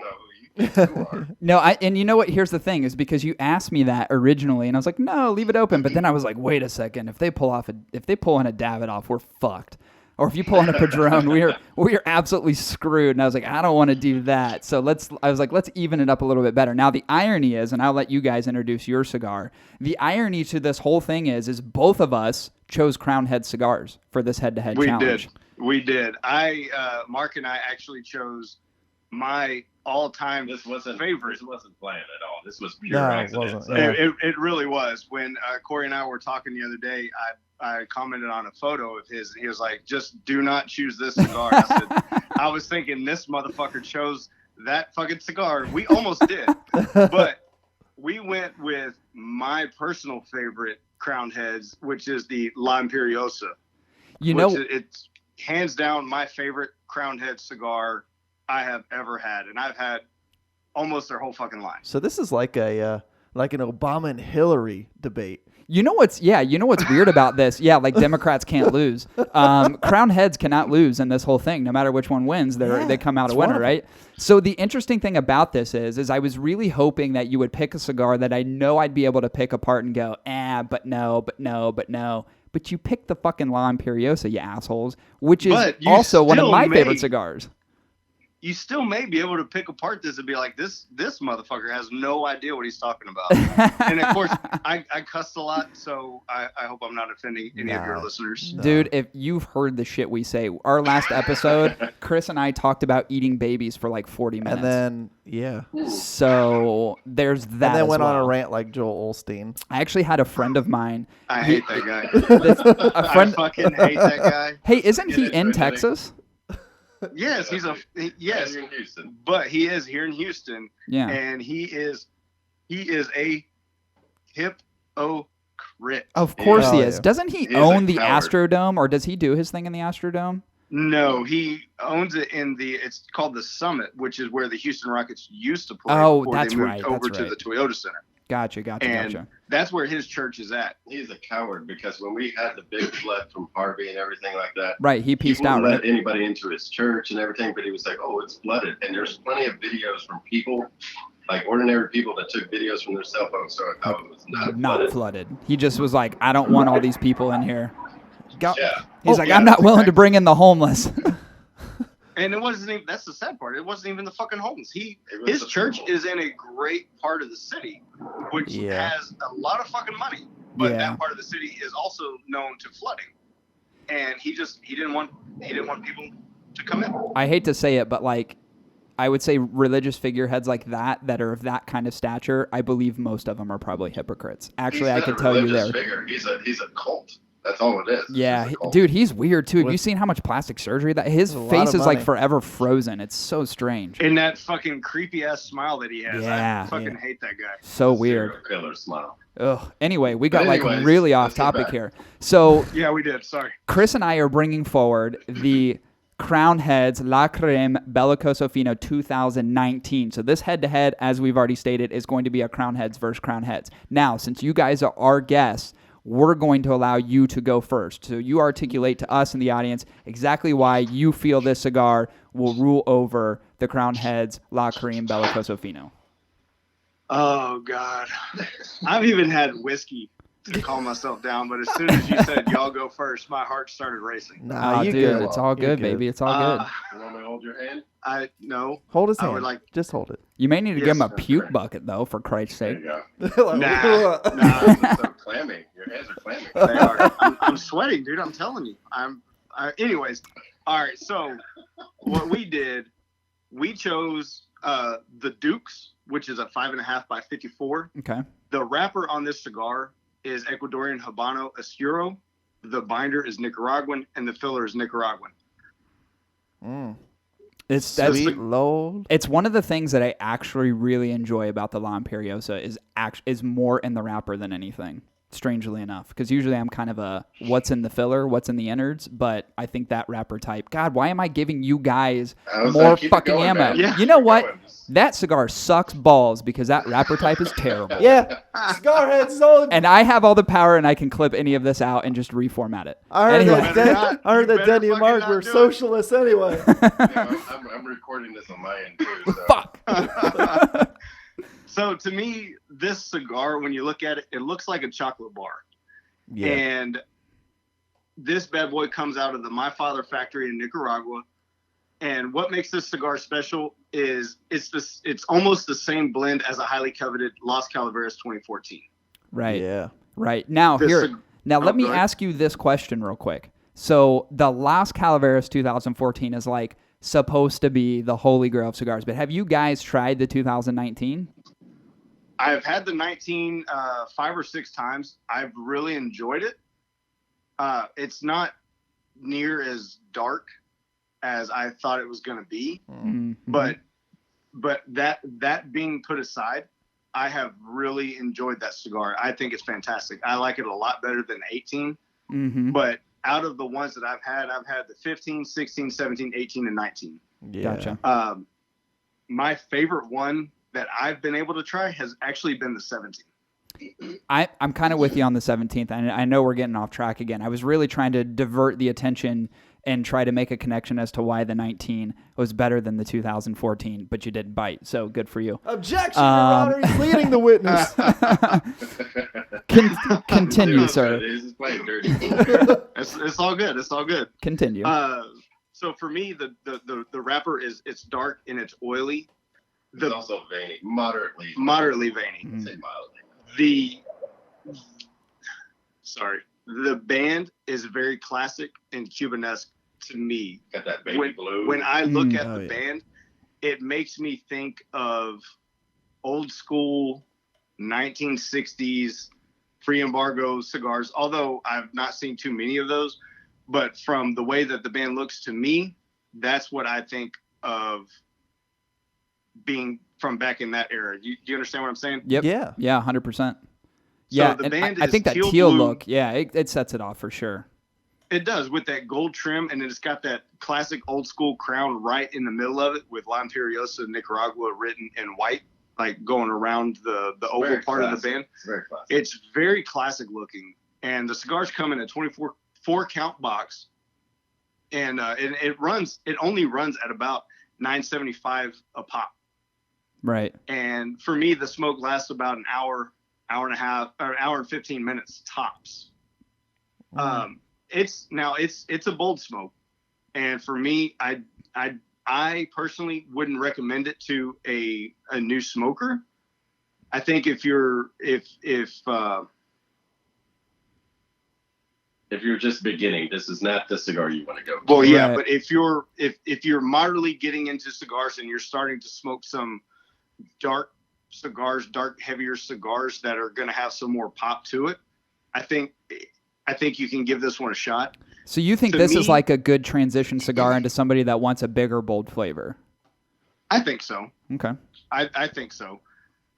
Speaker 1: No, and you know what? Here's the thing, is because you asked me that originally, and I was like, no, leave it open. But then I was like, wait a second. If they pull on a Davidoff, we're fucked. Or if you pull on a Padron, we are absolutely screwed. And I was like, I don't want to do that. So let's even it up a little bit better. Now the irony is, and I'll let you guys introduce your cigar. The irony to this whole thing is both of us chose Crown Head cigars for this head-to-head challenge.
Speaker 2: We did. Marc and I actually chose my all-time favorite.
Speaker 4: This wasn't planned at all. This was pure accident.
Speaker 3: It wasn't. Yeah.
Speaker 2: It really was. When Cory and I were talking the other day, I commented on a photo of his. He was like, just do not choose this cigar. I said, I was thinking this motherfucker chose that fucking cigar. We almost did. But we went with my personal favorite Crown Heads, which is the La Imperiosa. It's hands down my favorite Crown Head cigar I have ever had. And I've had almost their whole fucking line.
Speaker 3: So this is like an Obama and Hillary debate.
Speaker 1: You know what's weird about this? Yeah, like Democrats can't lose. Crown Heads cannot lose in this whole thing. No matter which one wins, they come out a winner, right? So the interesting thing about this is I was really hoping that you would pick a cigar that I know I'd be able to pick apart and go, but no. But you picked the fucking La Imperiosa, you assholes, which is also one of my favorite cigars.
Speaker 2: You still may be able to pick apart this and be like, this motherfucker has no idea what he's talking about. And of course, I cussed a lot, so I hope I'm not offending any of your listeners.
Speaker 1: No. Dude, if you've heard the shit we say, our last episode, Chris and I talked about eating babies for like 40 minutes.
Speaker 3: And then,
Speaker 1: So there's that.
Speaker 3: And then went on a rant like Joel Osteen.
Speaker 1: I actually had a friend of mine.
Speaker 2: I hate that guy. I fucking hate that guy.
Speaker 1: Hey, isn't he in Texas?
Speaker 2: Yes, he's here in Houston. But he is here in Houston.
Speaker 1: Yeah.
Speaker 2: And he is hypocrite.
Speaker 1: Of course he
Speaker 3: Yeah.
Speaker 1: is.
Speaker 3: Yeah.
Speaker 1: Doesn't he
Speaker 4: He is
Speaker 1: own
Speaker 4: a
Speaker 1: the
Speaker 4: coward.
Speaker 1: Astrodome, or does he do his thing in the Astrodome?
Speaker 2: No, he owns it it's called the Summit, which is where the Houston Rockets used to play
Speaker 1: Oh,
Speaker 2: before
Speaker 1: that's
Speaker 2: they moved
Speaker 1: right,
Speaker 2: over
Speaker 1: that's
Speaker 2: to
Speaker 1: right.
Speaker 2: the Toyota Center.
Speaker 1: Gotcha.
Speaker 2: And that's where his church is at.
Speaker 4: He's a coward because when we had the big flood from Harvey and everything like that,
Speaker 1: Right, he
Speaker 4: he
Speaker 1: pieced
Speaker 4: wouldn't
Speaker 1: out,
Speaker 4: let
Speaker 1: right?
Speaker 4: anybody into his church and everything, but he was like, "Oh, it's flooded." And there's plenty of videos from people, like ordinary people, that took videos from their cell phones, so how it was not
Speaker 1: Not
Speaker 4: flooded.
Speaker 1: flooded. He just was like, I don't want all these people in here.
Speaker 4: Yeah.
Speaker 1: He's like,
Speaker 2: yeah,
Speaker 1: I'm not
Speaker 2: that's
Speaker 1: willing to
Speaker 2: exactly-
Speaker 1: bring in the homeless.
Speaker 2: And it wasn't even, that's the sad part. It wasn't even the fucking homeless.
Speaker 4: It was
Speaker 2: His
Speaker 4: the
Speaker 2: church
Speaker 4: people.
Speaker 2: is in a great part of the city, which
Speaker 3: Yeah.
Speaker 2: has a lot of fucking money. But
Speaker 1: Yeah.
Speaker 2: that part of the city is also known to flooding. And he didn't want people to come in.
Speaker 1: I hate to say it, but like, I would say religious figureheads like that are of that kind of stature, I believe most of them are probably hypocrites. Actually, I
Speaker 4: He's
Speaker 1: can
Speaker 4: not a
Speaker 1: tell you
Speaker 4: religious
Speaker 1: there.
Speaker 4: Figure. He's a cult. That's all it is. It's
Speaker 1: Yeah,
Speaker 4: just a cult.
Speaker 1: dude, he's weird too. Have you
Speaker 3: With-
Speaker 1: seen how much plastic surgery that his
Speaker 3: That's a lot
Speaker 1: face
Speaker 3: of
Speaker 1: is like
Speaker 3: money.
Speaker 1: forever frozen? It's so strange.
Speaker 2: And that fucking creepy ass smile that he has.
Speaker 1: Yeah.
Speaker 2: I fucking hate that guy.
Speaker 1: So weird.
Speaker 4: Serial killer smile.
Speaker 1: Ugh. Anyway, we got like
Speaker 4: anyways,
Speaker 1: really off
Speaker 4: let's get
Speaker 1: topic
Speaker 4: back.
Speaker 1: here. So
Speaker 2: Yeah, we did. Sorry.
Speaker 1: Chris and I are bringing forward the Crown Heads La Carême Belicosos Finos 2019. So this head-to-head, as we've already stated, is going to be a Crown Heads versus Crown Heads. Now, since you guys are our guests, we're going to allow you to go first. So you articulate to us in the audience exactly why you feel this cigar will rule over the Crown Heads La Carême Belicosos Finos.
Speaker 2: Oh, God. I've even had whiskey to calm myself down, but as soon as you said y'all go first, my heart started racing.
Speaker 3: Nah, you
Speaker 1: dude,
Speaker 3: good.
Speaker 1: it's all
Speaker 3: You're
Speaker 1: good, baby. It's all good.
Speaker 4: You want me to hold your hand?
Speaker 2: No.
Speaker 3: Hold his
Speaker 2: I
Speaker 3: hand.
Speaker 2: would like-
Speaker 3: Just hold it.
Speaker 1: You may need to give him a
Speaker 2: Yes,
Speaker 1: puke
Speaker 4: okay.
Speaker 1: bucket, though, for Christ's
Speaker 4: There
Speaker 1: sake.
Speaker 4: you go.
Speaker 2: Nah.
Speaker 4: It's so clammy. Your hands are clammy.
Speaker 2: They are. I'm sweating, dude. I'm telling you. Anyways, all right. So what we did, we chose the Dukes, which is a 5.5 by 54.
Speaker 1: Okay.
Speaker 2: The wrapper on this cigar is Ecuadorian Habano Oscuro. The binder is Nicaraguan, and the filler is Nicaraguan.
Speaker 1: That's
Speaker 3: Sweet Lord.
Speaker 1: It's one of the things that I actually really enjoy about the La Imperiosa is more in the wrapper than anything. Strangely enough, because usually I'm kind of a what's in the filler, what's in the innards, but I think that wrapper type. God, why am I giving you guys
Speaker 4: I was
Speaker 1: more
Speaker 4: like, keep it
Speaker 1: fucking
Speaker 4: going,
Speaker 1: ammo?
Speaker 4: man.
Speaker 2: Yeah.
Speaker 1: You know
Speaker 4: Keep
Speaker 1: what?
Speaker 4: going.
Speaker 1: That cigar sucks balls because that wrapper type is terrible.
Speaker 3: Yeah. CigarHeadz zone.
Speaker 1: And I have all the power, and I can clip any of this out and just reformat it.
Speaker 3: I heard
Speaker 1: Anyway.
Speaker 3: that,
Speaker 2: better not.
Speaker 3: I heard
Speaker 2: You
Speaker 3: that
Speaker 2: better
Speaker 3: Denny and
Speaker 2: fucking
Speaker 3: Marc
Speaker 2: not
Speaker 3: were
Speaker 2: do it.
Speaker 3: socialists anyway.
Speaker 4: Yeah, I'm recording this on my end too. So.
Speaker 1: Fuck.
Speaker 2: So to me, this cigar, when you look at it, it looks like a chocolate bar.
Speaker 3: Yeah.
Speaker 2: And this bad boy comes out of the My Father factory in Nicaragua. And what makes this cigar special is it's almost the same blend as a highly coveted Las Calaveras 2014.
Speaker 1: Right.
Speaker 3: Yeah.
Speaker 1: Right. Now
Speaker 2: This
Speaker 1: here.
Speaker 2: cig-
Speaker 1: Now let me
Speaker 2: go ahead.
Speaker 1: ask you this question real quick. So the Las Calaveras 2014 is like supposed to be the holy grail of cigars, but have you guys tried the 2019?
Speaker 2: I've had the 19 5 or 6 times. I've really enjoyed it. It's not near as dark as I thought it was going to be,
Speaker 1: Mhm.
Speaker 2: but that being put aside, I have really enjoyed that cigar. I think it's fantastic. I like it a lot better than the 18,
Speaker 1: Mhm.
Speaker 2: but out of the ones that I've had the 15, 16, 17, 18, and 19.
Speaker 3: Yeah.
Speaker 1: Gotcha.
Speaker 2: My favorite one that I've been able to try has actually been the 17.
Speaker 1: I'm kind of with you on the 17th. I know we're getting off track again. I was really trying to divert the attention and try to make a connection as to why the 19 was better than the 2014, but you didn't bite. So good for you.
Speaker 3: Objection, Your Honor. He's leading the witness.
Speaker 1: Continue,
Speaker 4: Dude,
Speaker 1: sir.
Speaker 4: He's just playing dirty.
Speaker 2: It's all good. It's all good.
Speaker 1: Continue.
Speaker 2: So for me, the wrapper it's dark and it's oily.
Speaker 4: It's also veiny, moderately
Speaker 2: Moderately veiny.
Speaker 4: Say mildly.
Speaker 2: The band is very classic and Cubanesque to me.
Speaker 4: Got that baby blue.
Speaker 2: When I look at
Speaker 3: Oh,
Speaker 2: the
Speaker 3: yeah.
Speaker 2: band, it makes me think of old school 1960s pre-embargo cigars, although I've not seen too many of those. But from the way that the band looks to me, that's what I think of being from back in that era. Do you understand what I'm saying?
Speaker 1: Yep.
Speaker 3: Yeah.
Speaker 1: Yeah, 100%. Yeah,
Speaker 2: the
Speaker 1: and
Speaker 2: band
Speaker 1: I
Speaker 2: is
Speaker 1: think that
Speaker 2: teal
Speaker 1: teal
Speaker 2: blue.
Speaker 1: look, yeah, it sets it off for sure.
Speaker 2: It does, with that gold trim, and it's got that classic old school crown right in the middle of it with La Imperiosa Nicaragua written in white, like going around the oval part of the band.
Speaker 4: It's very classic.
Speaker 2: It's very classic looking, and the cigars come in a 24 count box, and it only runs at about $9.75 a pop.
Speaker 1: Right.
Speaker 2: And for me, the smoke lasts about an hour and a half, or an hour and 15 minutes tops. It's a bold smoke, and for me, I personally wouldn't recommend it to a new smoker. I think if you're
Speaker 4: just beginning, this is not the cigar you want to go.
Speaker 2: Well, yeah,
Speaker 1: Right.
Speaker 2: but if you're moderately getting into cigars and you're starting to smoke some dark cigars, heavier cigars that are going to have some more pop to it, I think you can give this one a shot.
Speaker 1: So you think this is like a good transition cigar into somebody that wants a bigger, bold flavor?
Speaker 2: I think so.
Speaker 1: Okay.
Speaker 2: I think so.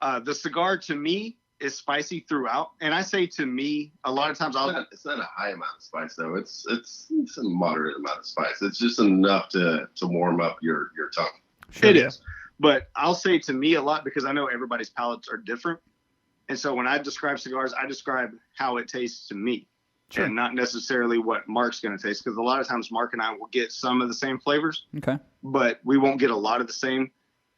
Speaker 2: The cigar to me is spicy throughout, and I say to me a lot of times
Speaker 4: it's not a high amount of spice though. It's a moderate amount of spice. It's just enough to warm up your tongue.
Speaker 1: Sure.
Speaker 2: It is, but I'll say to me a lot because I know everybody's palates are different, and so when I describe cigars, I describe how it tastes to me.
Speaker 1: Sure.
Speaker 2: And not necessarily what Marc's going to taste, because a lot of times Marc and I will get some of the same flavors,
Speaker 1: Okay.
Speaker 2: but we won't get a lot of the same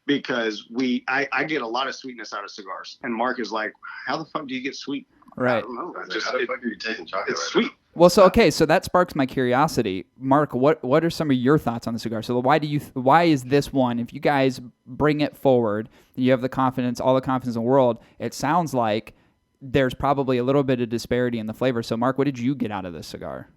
Speaker 2: because I get a lot of sweetness out of cigars, and Marc is like, how the fuck do you get sweet? I
Speaker 1: Right.
Speaker 2: don't know.
Speaker 4: How the fuck are you tasting chocolate?
Speaker 2: It's
Speaker 4: right
Speaker 2: sweet.
Speaker 1: Well, so that sparks my curiosity, Marc. What are some of your thoughts on the cigar? So why is this one? If you guys bring it forward, you have the confidence, all the confidence in the world. It sounds like there's probably a little bit of disparity in the flavor. So, Marc, what did you get out of this cigar?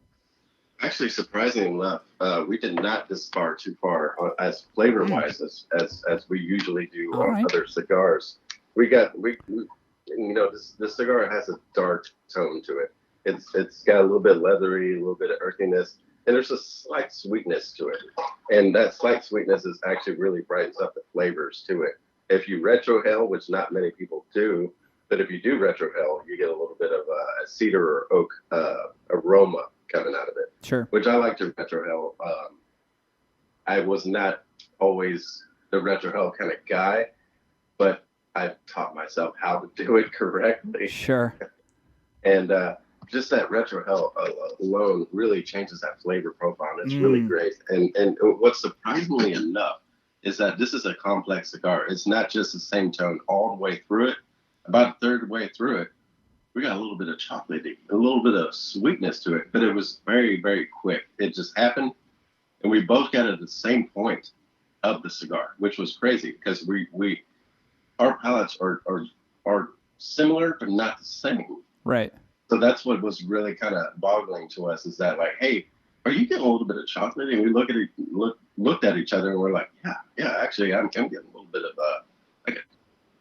Speaker 4: Actually, surprisingly enough, we did not dispar too far as flavor-wise as we usually do
Speaker 1: All
Speaker 4: on
Speaker 1: right.
Speaker 4: other cigars. We this cigar has a dark tone to it. It's got a little bit leathery, a little bit of earthiness, and there's a slight sweetness to it. And that slight sweetness is actually really brightens up the flavors to it. If you retrohale, which not many people do, but if you do retrohale, you get a little bit of a cedar or oak aroma coming out of it.
Speaker 1: Sure.
Speaker 4: Which I like to retrohale. I was not always the retrohale kind of guy, but I've taught myself how to do it correctly.
Speaker 1: Sure.
Speaker 4: And just that retrohale alone really changes that flavor profile. It's really great. And what's surprisingly enough is that this is a complex cigar. It's not just the same tone all the way through it. About a third way through it, we got a little bit of chocolatey, a little bit of sweetness to it, but it was very, very quick. It just happened, and we both got at the same point of the cigar, which was crazy because our palates are similar but not the same.
Speaker 1: Right.
Speaker 4: So that's what was really kind of boggling to us is that, like, hey, are you getting a little bit of chocolate? And we looked at each other and we're like, yeah, actually, I'm getting a little bit of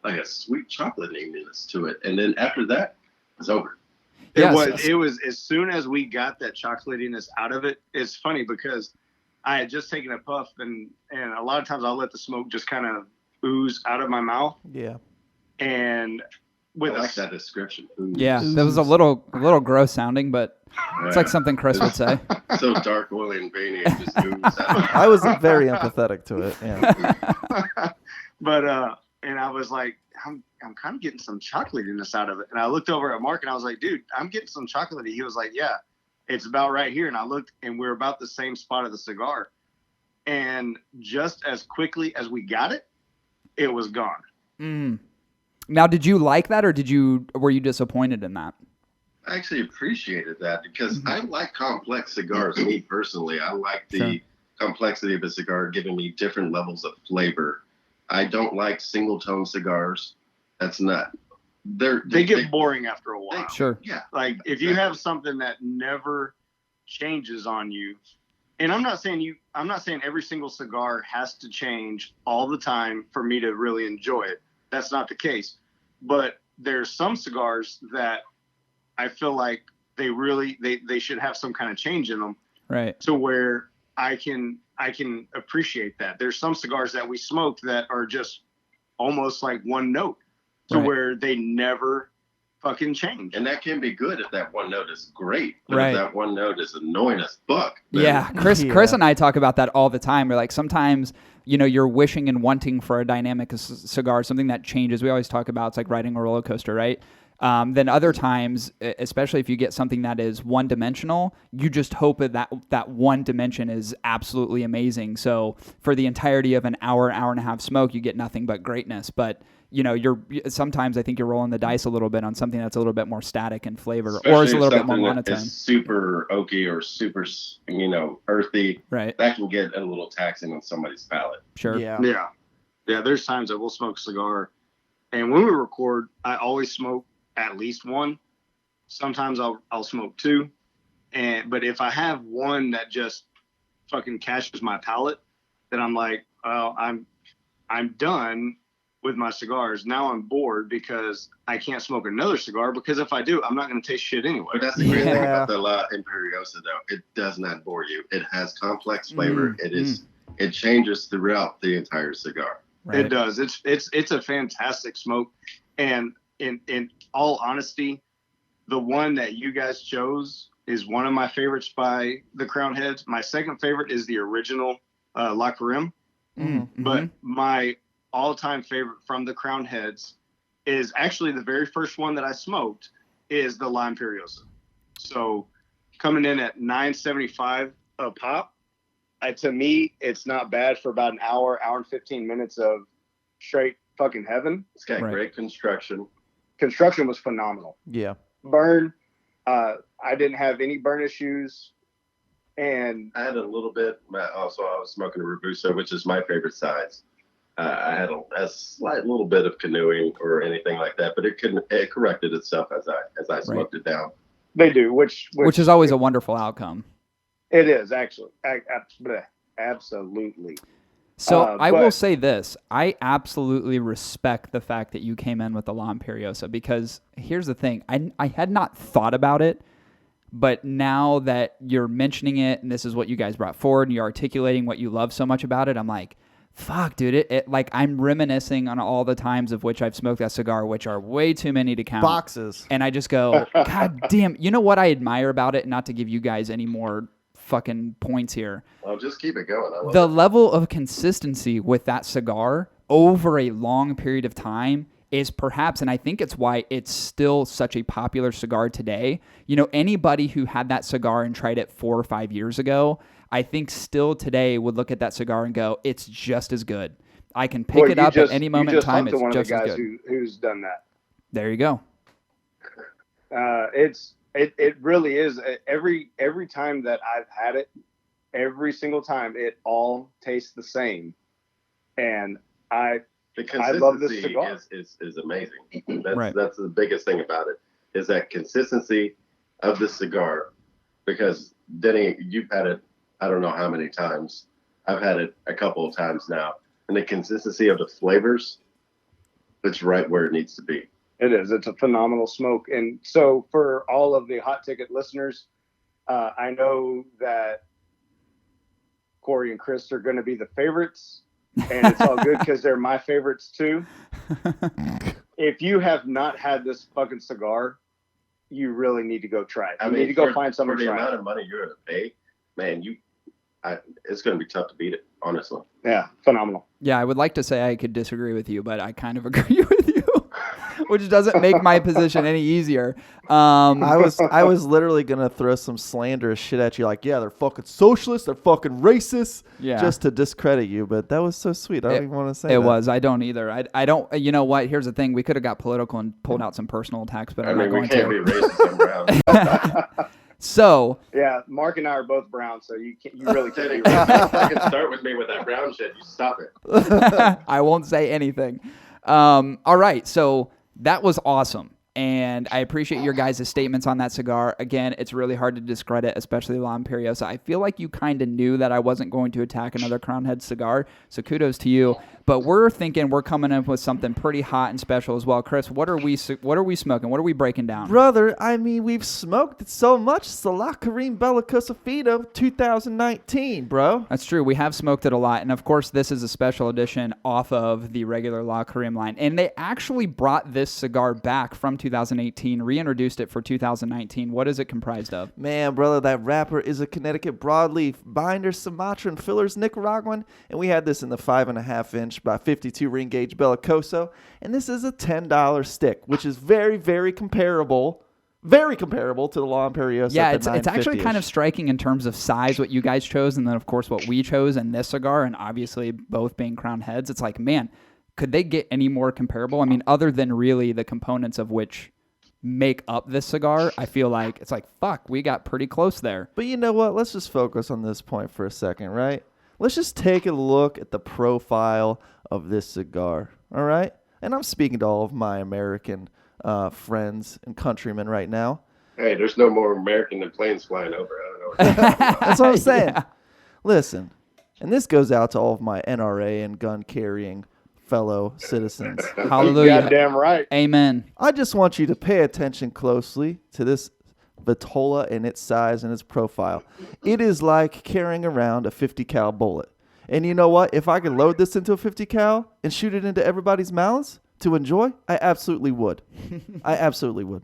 Speaker 4: like a sweet chocolatiness to it. And then after that, it's over.
Speaker 2: It was as soon as we got that chocolatiness out of it. It's funny because I had just taken a puff, and a lot of times I'll let the smoke just kind of ooze out of my mouth.
Speaker 3: Yeah.
Speaker 2: And
Speaker 4: I like that description. Ooh.
Speaker 1: Yeah, that was a little gross sounding, but it's like something Chris would say.
Speaker 4: So dark, oily, and veiny, it just oozes out.
Speaker 3: I was very empathetic to it. Yeah.
Speaker 2: But and I was like, I'm kind of getting some chocolatiness out of it. And I looked over at Marc and I was like, dude, I'm getting some chocolatey. He was like, yeah, it's about right here. And I looked, and we're about the same spot of the cigar. And just as quickly as we got it, it was gone.
Speaker 1: Mm. Now, did you like that, or were you disappointed in that?
Speaker 4: I actually appreciated that because I like complex cigars. Me personally, I like the complexity of a cigar giving me different levels of flavor. I don't like single tone cigars. That's not. They
Speaker 2: get boring after a while.
Speaker 1: Sure.
Speaker 4: Yeah.
Speaker 2: Like if you have something that never changes on you, and I'm not saying every single cigar has to change all the time for me to really enjoy it. That's not the case. But there's some cigars that I feel like they should have some kind of change in them.
Speaker 1: Right.
Speaker 2: To where I can appreciate that. There's some cigars that we smoke that are just almost like one note, to where they never fucking change.
Speaker 4: And that can be good if that one note is great. But
Speaker 1: Right.
Speaker 4: if that one note is annoying as fuck.
Speaker 1: Yeah, Chris and I talk about that all the time. We're like, sometimes, you're wishing and wanting for a dynamic cigar, something that changes. We always talk about it's like riding a roller coaster, right? Then other times, especially if you get something that is one-dimensional, you just hope that one dimension is absolutely amazing. So for the entirety of an hour and a half smoke, you get nothing but greatness. But sometimes I think you're rolling the dice a little bit on something that's a little bit more static in flavor,
Speaker 4: Especially
Speaker 1: or is a little bit more monotone.
Speaker 4: It's super oaky or super, earthy.
Speaker 1: Right.
Speaker 4: That can get a little taxing on somebody's palate.
Speaker 1: Sure.
Speaker 2: Yeah. There's times that we'll smoke a cigar, and when we record, I always smoke at least one. Sometimes I'll smoke two, but if I have one that just fucking catches my palate, then I'm like, well, I'm done with my cigars. Now I'm bored because I can't smoke another cigar, because if I do, I'm not going to taste shit anyway.
Speaker 4: But that's the great thing about the La Imperiosa, though. It does not bore you. It has complex flavor. It changes throughout the entire cigar.
Speaker 1: Right.
Speaker 2: It does. It's a fantastic smoke. And in all honesty, the one that you guys chose is one of my favorites by the Crown Heads. My second favorite is the original La Carême.
Speaker 1: Mm-hmm.
Speaker 2: But my all-time favorite from the Crown Heads is actually the very first one that I smoked is the La Imperiosa. So coming in at $9.75 a pop, to me, it's not bad for about an hour and 15 minutes of straight fucking heaven.
Speaker 4: It's got great construction.
Speaker 2: Construction was phenomenal.
Speaker 3: Yeah.
Speaker 2: Burn, I didn't have any burn issues. And
Speaker 4: I had a little bit. Also, I was smoking a Robusto, which is my favorite size. I had a slight little bit of canoeing or anything like that, but it corrected itself as I smoked it down.
Speaker 2: They do, which
Speaker 1: is always a wonderful outcome.
Speaker 2: It is, actually. Absolutely.
Speaker 1: So I will say this. I absolutely respect the fact that you came in with the La Imperiosa, because here's the thing. I had not thought about it, but now that you're mentioning it and this is what you guys brought forward and you're articulating what you love so much about it, I'm like, fuck, dude. It like, I'm reminiscing on all the times of which I've smoked that cigar, which are way too many to count.
Speaker 3: Boxes.
Speaker 1: And I just go, God damn. You know what I admire about it? Not to give you guys any more fucking points here.
Speaker 4: Well, just keep it going.
Speaker 1: The level of consistency with that cigar over a long period of time is perhaps, and I think it's why it's still such a popular cigar today. Anybody who had that cigar and tried it 4 or 5 years ago, I think still today would look at that cigar and go, it's just as good. I can pick it up at any moment in time. It's just as good.
Speaker 2: Who's done that?
Speaker 1: There you go.
Speaker 2: It really is. Every time that I've had it, every single time, it all tastes the same. And
Speaker 4: the
Speaker 2: I love this cigar.
Speaker 4: Is amazing.
Speaker 1: Right.
Speaker 4: That's the biggest thing about it, is that consistency of the cigar. Because Denny, you've had it, I don't know how many times. I've had it a couple of times now. And the consistency of the flavors, it's right where it needs to be.
Speaker 2: It is. It's a phenomenal smoke. And so for all of the Hot Ticket listeners, I know that Cory and Chris are going to be the favorites. And it's all good because they're my favorites too. If you have not had this fucking cigar, you really need to go try it. You need to go find someone to try it.
Speaker 4: For the amount of money you're going to pay, man, it's going to be tough to beat it, honestly.
Speaker 2: Yeah, phenomenal.
Speaker 1: Yeah, I would like to say I could disagree with you, but I kind of agree with you, which doesn't make my position any easier.
Speaker 3: I was literally gonna throw some slanderous shit at you, like, yeah, they're fucking socialists, they're fucking racist, just to discredit you. But that was so sweet. I don't even want to say
Speaker 1: it
Speaker 3: that.
Speaker 1: was. I don't either. I don't. You know what? Here's the thing. We could have got political and pulled out some personal attacks, but I'm not going to.
Speaker 4: We can't be racist and brown.
Speaker 1: So
Speaker 2: yeah, Mark and I are both brown, so you really can't be
Speaker 4: racist. I can start with me with that brown shit. You stop it.
Speaker 1: I won't say anything. All right, so that was awesome. And I appreciate your guys' statements on that cigar. Again, it's really hard to discredit, especially La Imperiosa. I feel like you kind of knew that I wasn't going to attack another Crown Heads cigar, so kudos to you. But we're thinking we're coming up with something pretty hot and special as well. Chris, what are we smoking? What are we breaking down?
Speaker 3: Brother, I mean, we've smoked it so much. It's the Carême Belicosos Finos 2019, bro.
Speaker 1: That's true. We have smoked it a lot. And, of course, this is a special edition off of the regular La Carême line. And they actually brought this cigar back from 2018, reintroduced it for 2019. What is it comprised of?
Speaker 3: Man, brother, that wrapper is a Connecticut broadleaf, binder, Sumatra, and fillers Nicaraguan. And we had this in the 5.5-inch by 52 ring gauge Belicoso. And this is a $10 stick, which is very, very comparable to the La Imperiosa.
Speaker 1: Yeah, it's actually kind of striking in terms of size, what you guys chose, and then, of course, what we chose in this cigar, and obviously both being Crown Heads. It's like, man, could they get any more comparable? I mean, other than really the components of which make up this cigar, I feel like it's like, fuck, we got pretty close there.
Speaker 3: But you know what? Let's just focus on this point for a second, right? Let's just take a look at the profile of this cigar, all right? And I'm speaking to all of my American friends and countrymen right now.
Speaker 4: Hey, there's no more American than planes flying over. I don't know what you're talking about.
Speaker 3: That's what I'm saying.
Speaker 1: Yeah.
Speaker 3: Listen, and this goes out to all of my NRA and gun-carrying fellow citizens.
Speaker 1: Hallelujah.
Speaker 2: Goddamn right.
Speaker 1: Amen.
Speaker 3: I just want you to pay attention closely to this Vitola and its size and its profile. It is like carrying around a 50 cal bullet. And you know what? If I could load this into a 50 cal and shoot it into everybody's mouths to enjoy, I absolutely would. I absolutely would.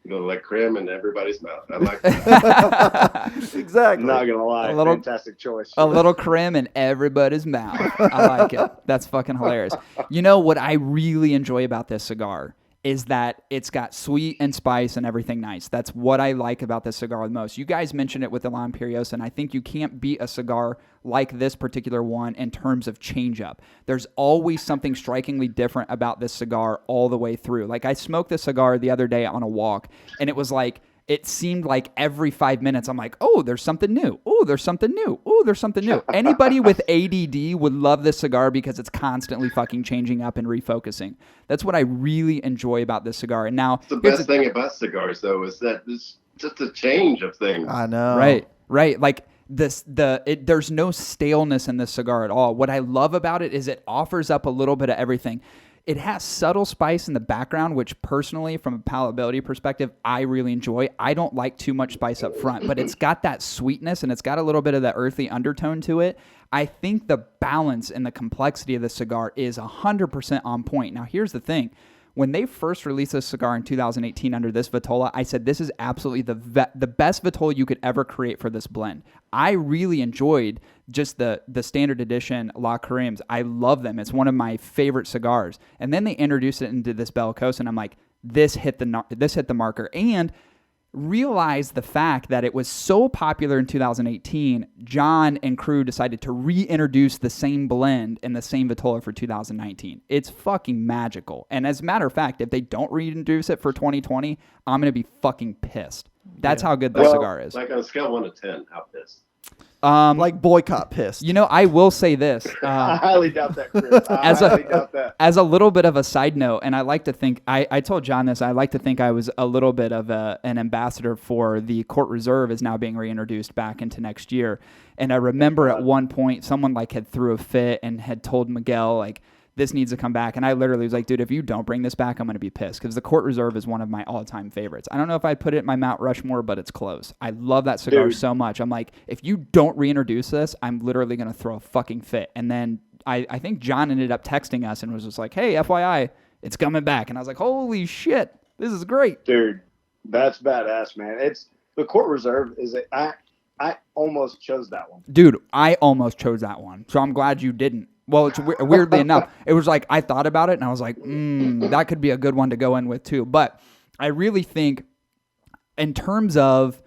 Speaker 4: You know, like cram in everybody's mouth. I like that.
Speaker 3: Exactly.
Speaker 2: I'm not gonna lie.
Speaker 1: A little-
Speaker 2: Fantastic choice.
Speaker 1: A little creme in everybody's mouth. I like it. That's fucking hilarious. You know what I really enjoy about this cigar is that it's got sweet and spice and everything nice. That's what I like about this cigar the most. You guys mentioned it with the La Imperiosa, and I think you can't beat a cigar like this particular one in terms of change up. There's always something strikingly different about this cigar all the way through. Like, I smoked this cigar the other day on a walk, and it was like, it seemed like every 5 minutes I'm like, oh, there's something new. Oh, there's something new. Oh, there's something new. Anybody with ADD would love this cigar because it's constantly fucking changing up and refocusing. That's what I really enjoy about this cigar. And now,
Speaker 4: The best thing about cigars, though, is that it's just a change of things.
Speaker 3: I know.
Speaker 1: Right. Like there's no staleness in this cigar at all. What I love about it is it offers up a little bit of everything. It has subtle spice in the background, which personally, from a palatability perspective, I really enjoy. I don't like too much spice up front, but it's got that sweetness and it's got a little bit of that earthy undertone to it. I think the balance and the complexity of the cigar is 100% on point. Now, here's the thing. When they first released this cigar in 2018 under this Vitola, I said this is absolutely the best Vitola you could ever create for this blend. I really enjoyed just the standard edition La Carêmes. I love them. It's one of my favorite cigars. And then they introduced it into this Belicoso, and I'm like, this hit the marker. And realize the fact that it was so popular in 2018, John and crew decided to reintroduce the same blend and the same Vitola for 2019. It's fucking magical. And as a matter of fact, if they don't reintroduce it for 2020, I'm going to be fucking pissed. That's how good this cigar is.
Speaker 4: Like on a scale of 1 to 10, how pissed?
Speaker 3: Like boycott pissed.
Speaker 1: You know, I will say this.
Speaker 2: I highly doubt that, Chris. I highly doubt that.
Speaker 1: As a little bit of a side note, and I like to think, I told John this, I like to think I was a little bit of an ambassador for the Court Reserve is now being reintroduced back into next year. And I remember at one point, someone like had threw a fit and had told Miguel, like, this needs to come back. And I literally was like, dude, if you don't bring this back, I'm going to be pissed. Because the Court Reserve is one of my all-time favorites. I don't know if I'd put it in my Mount Rushmore, but it's close. I love that cigar so much. I'm like, if you don't reintroduce this, I'm literally going to throw a fucking fit. And then I think John ended up texting us and was just like, hey, FYI, it's coming back. And I was like, holy shit, this is great.
Speaker 2: Dude, that's badass, man. It's the Court Reserve is I almost chose that one.
Speaker 1: Dude, I almost chose that one. So I'm glad you didn't. Well, it's weirdly enough, it was like I thought about it and I was like, that could be a good one to go in with too. But I really think in terms of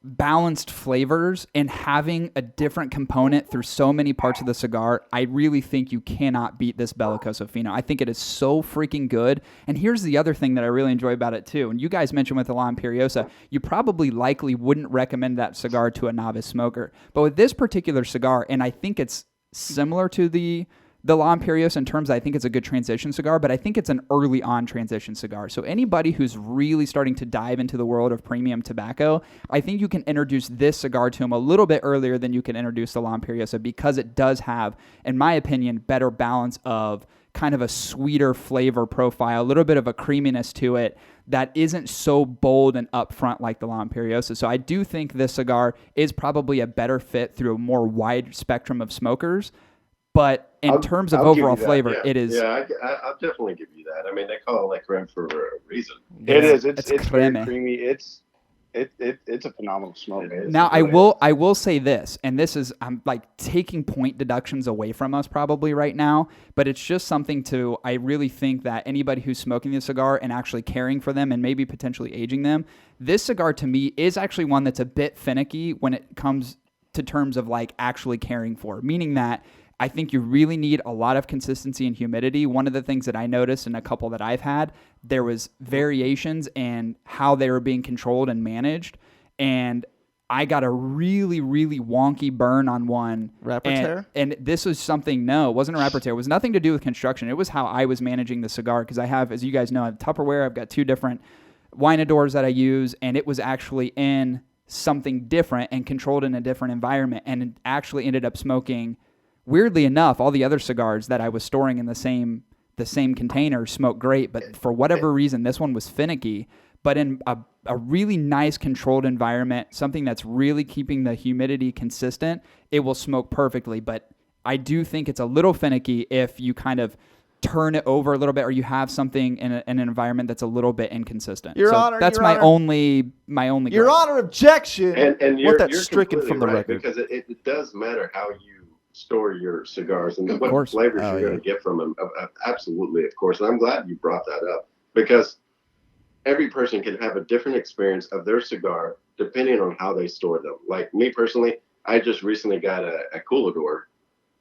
Speaker 1: balanced flavors and having a different component through so many parts of the cigar, I really think you cannot beat this Belicoso Fino. I think it is so freaking good. And here's the other thing that I really enjoy about it too. And you guys mentioned with the La Imperiosa, you probably likely wouldn't recommend that cigar to a novice smoker. But with this particular cigar, and I think it's similar to the the La Imperiosa in terms, I think it's a good transition cigar, but I think it's an early on transition cigar. So anybody who's really starting to dive into the world of premium tobacco, I think you can introduce this cigar to them a little bit earlier than you can introduce the La Imperiosa, because it does have, in my opinion, better balance of kind of a sweeter flavor profile, a little bit of a creaminess to it that isn't so bold and upfront like the La Imperiosa. So I do think this cigar is probably a better fit through a more wide spectrum of smokers. But in terms of overall flavor, it is.
Speaker 4: Yeah, I'll definitely give you that. I mean, they call it like creme for a reason.
Speaker 2: It is. It's very
Speaker 1: creme.
Speaker 2: creamy. It's a phenomenal smoke.
Speaker 1: Now, I will say this, and this is, I'm like taking point deductions away from us probably right now, but it's just something I really think that anybody who's smoking this cigar and actually caring for them and maybe potentially aging them, this cigar to me is actually one that's a bit finicky when it comes to terms of like actually caring for, meaning that I think you really need a lot of consistency and humidity. One of the things that I noticed in a couple that I've had, there was variations in how they were being controlled and managed. And I got a really, really wonky burn on one.
Speaker 3: Rapporteur?
Speaker 1: And this was something, no, it wasn't a rapporteur. It was nothing to do with construction. It was how I was managing the cigar, because I have, as you guys know, I have Tupperware. I've got 2 different wine adors that I use, and it was actually in something different and controlled in a different environment, and it actually ended up smoking. Weirdly enough, all the other cigars that I was storing in the same container smoked great, but for whatever reason, this one was finicky. But in a really nice controlled environment, something that's really keeping the humidity consistent, it will smoke perfectly. But I do think it's a little finicky if you kind of turn it over a little bit, or you have something in an environment that's a little bit inconsistent.
Speaker 3: Your Honor,
Speaker 1: that's my only
Speaker 3: Your
Speaker 1: gripe.
Speaker 3: Honor, objection.
Speaker 4: And
Speaker 3: you're
Speaker 4: stricken
Speaker 3: from the
Speaker 4: right,
Speaker 3: record,
Speaker 4: because it does matter how you store your cigars and
Speaker 1: of
Speaker 4: what
Speaker 1: course.
Speaker 4: flavors you're going to get from them. Absolutely, of course. And I'm glad you brought that up, because every person can have a different experience of their cigar depending on how they store them. Like me personally, I just recently got a Coolador,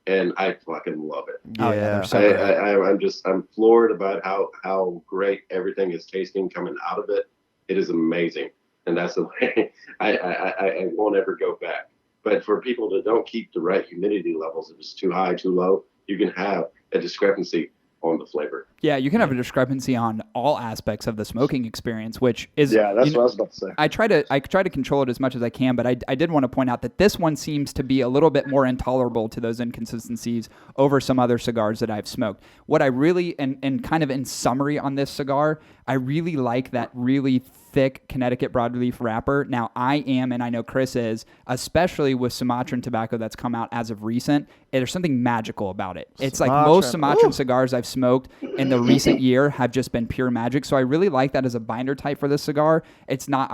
Speaker 4: and I fucking love it.
Speaker 1: Oh, yeah, they're so great.
Speaker 4: I'm floored about how great everything is tasting coming out of it. It is amazing, and that's the way I won't ever go back. But for people that don't keep the right humidity levels, if it's too high, too low, you can have a discrepancy on the flavor.
Speaker 1: Yeah, you can have a discrepancy on all aspects of the smoking experience, which is
Speaker 2: that's what I was about to say.
Speaker 1: I try to control it as much as I can, but I did want to point out that this one seems to be a little bit more intolerable to those inconsistencies over some other cigars that I've smoked. What I really, and kind of in summary on this cigar, I really like that really thick Connecticut broadleaf wrapper. Now, I am, and I know Chris is, especially with Sumatran tobacco that's come out as of recent, there's something magical about it. It's like most Sumatran cigars I've smoked in the recent year have just been pure magic. So I really like that as a binder type for this cigar. It's not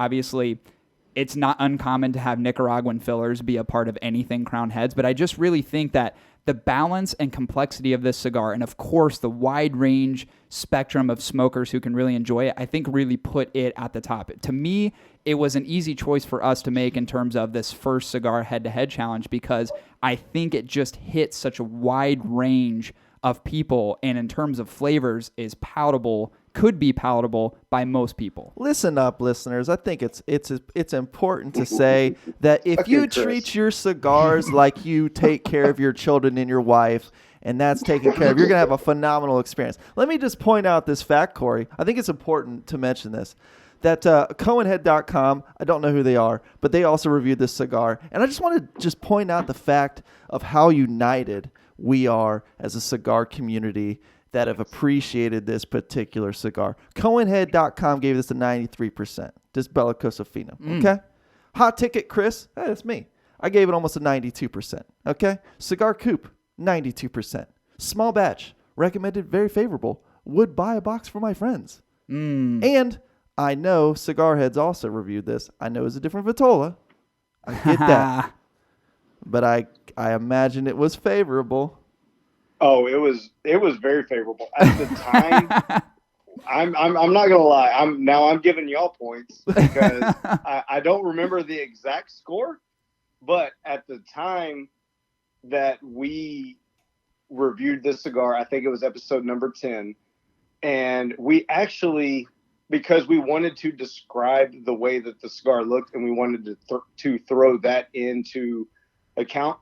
Speaker 1: uncommon to have Nicaraguan fillers be a part of anything Crown Heads, but I just really think that the balance and complexity of this cigar, and of course the wide range spectrum of smokers who can really enjoy it, I think really put it at the top. To me, it was an easy choice for us to make in terms of this first cigar head-to-head challenge, because I think it just hits such a wide range of people, and in terms of flavors is palatable, could be palatable by most people.
Speaker 3: Listen up, listeners. I think it's important to say that if you treat your cigars like you take care of your children and your wife, and that's taken care of, you're going to have a phenomenal experience. Let me just point out this fact, Cory. I think it's important to mention this, that Cohenhead.com, I don't know who they are, but they also reviewed this cigar. And I just want to just point out the fact of how united we are as a cigar community that have appreciated this particular cigar. Cohenhead.com gave this a 93%. This Belicosos Finos, okay? Hot Ticket Chris, hey, that's me. I gave it almost a 92%, okay? Cigar Coupe, 92%. Small batch, recommended, very favorable. Would buy a box for my friends. And I know Cigar Heads also reviewed this. I know it's a different Vitola. I get that. But I imagine it was favorable.
Speaker 2: Oh, it was very favorable at the time. I'm not gonna lie. I'm giving y'all points because I don't remember the exact score, but at the time that we reviewed this cigar, I think it was episode number 10, and we actually, because we wanted to describe the way that the cigar looked, and we wanted to throw that into account,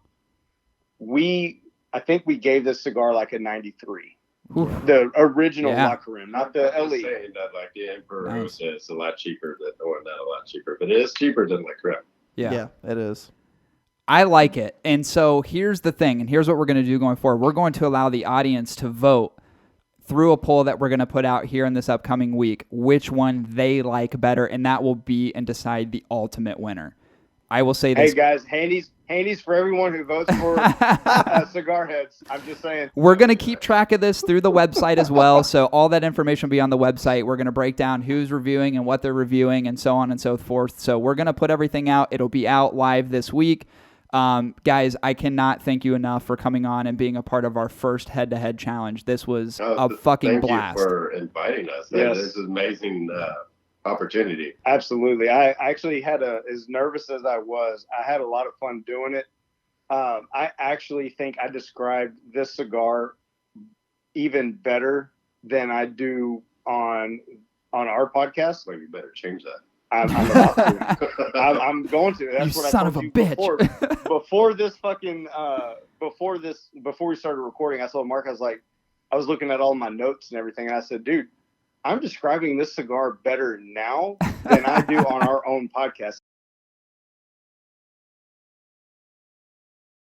Speaker 2: we I think we gave this cigar like a 93.
Speaker 1: Oof.
Speaker 2: The original
Speaker 1: Yeah.
Speaker 2: La Carême, not the
Speaker 4: I'm
Speaker 2: Elite.
Speaker 4: saying that like the Imperiosa
Speaker 1: Nice.
Speaker 4: is a lot cheaper than, or not a lot cheaper, but it is cheaper than La Carême.
Speaker 1: Yeah.
Speaker 3: it is.
Speaker 1: I like it. And so here's the thing, and here's what we're going to do going forward. We're going to allow the audience to vote through a poll that we're going to put out here in this upcoming week, which one they like better, and that will be and decide the ultimate winner. I will say this.
Speaker 2: Hey guys, handies for everyone who votes for Cigar Heads. I'm just saying.
Speaker 1: We're going to keep track of this through the website as well. So all that information will be on the website. We're going to break down who's reviewing and what they're reviewing and so on and so forth. So we're going to put everything out. It'll be out live this week. Guys, I cannot thank you enough for coming on and being a part of our first head-to-head challenge. This was a fucking blast.
Speaker 4: Thank you for inviting us.
Speaker 2: Yes.
Speaker 4: This is an amazing opportunity.
Speaker 2: Absolutely. I actually had as nervous as I was, I had a lot of fun doing it. I actually think I described this cigar even better than I do on our podcast.
Speaker 4: Well, you better change that.
Speaker 2: I'm about to. I'm going to. That's
Speaker 1: You
Speaker 2: what
Speaker 1: son
Speaker 2: I
Speaker 1: of
Speaker 2: told
Speaker 1: a
Speaker 2: you
Speaker 1: bitch.
Speaker 2: before this fucking before we started recording. I told Mark, I was looking at all my notes and everything, and I said, dude, I'm describing this cigar better now than I do on our own podcast.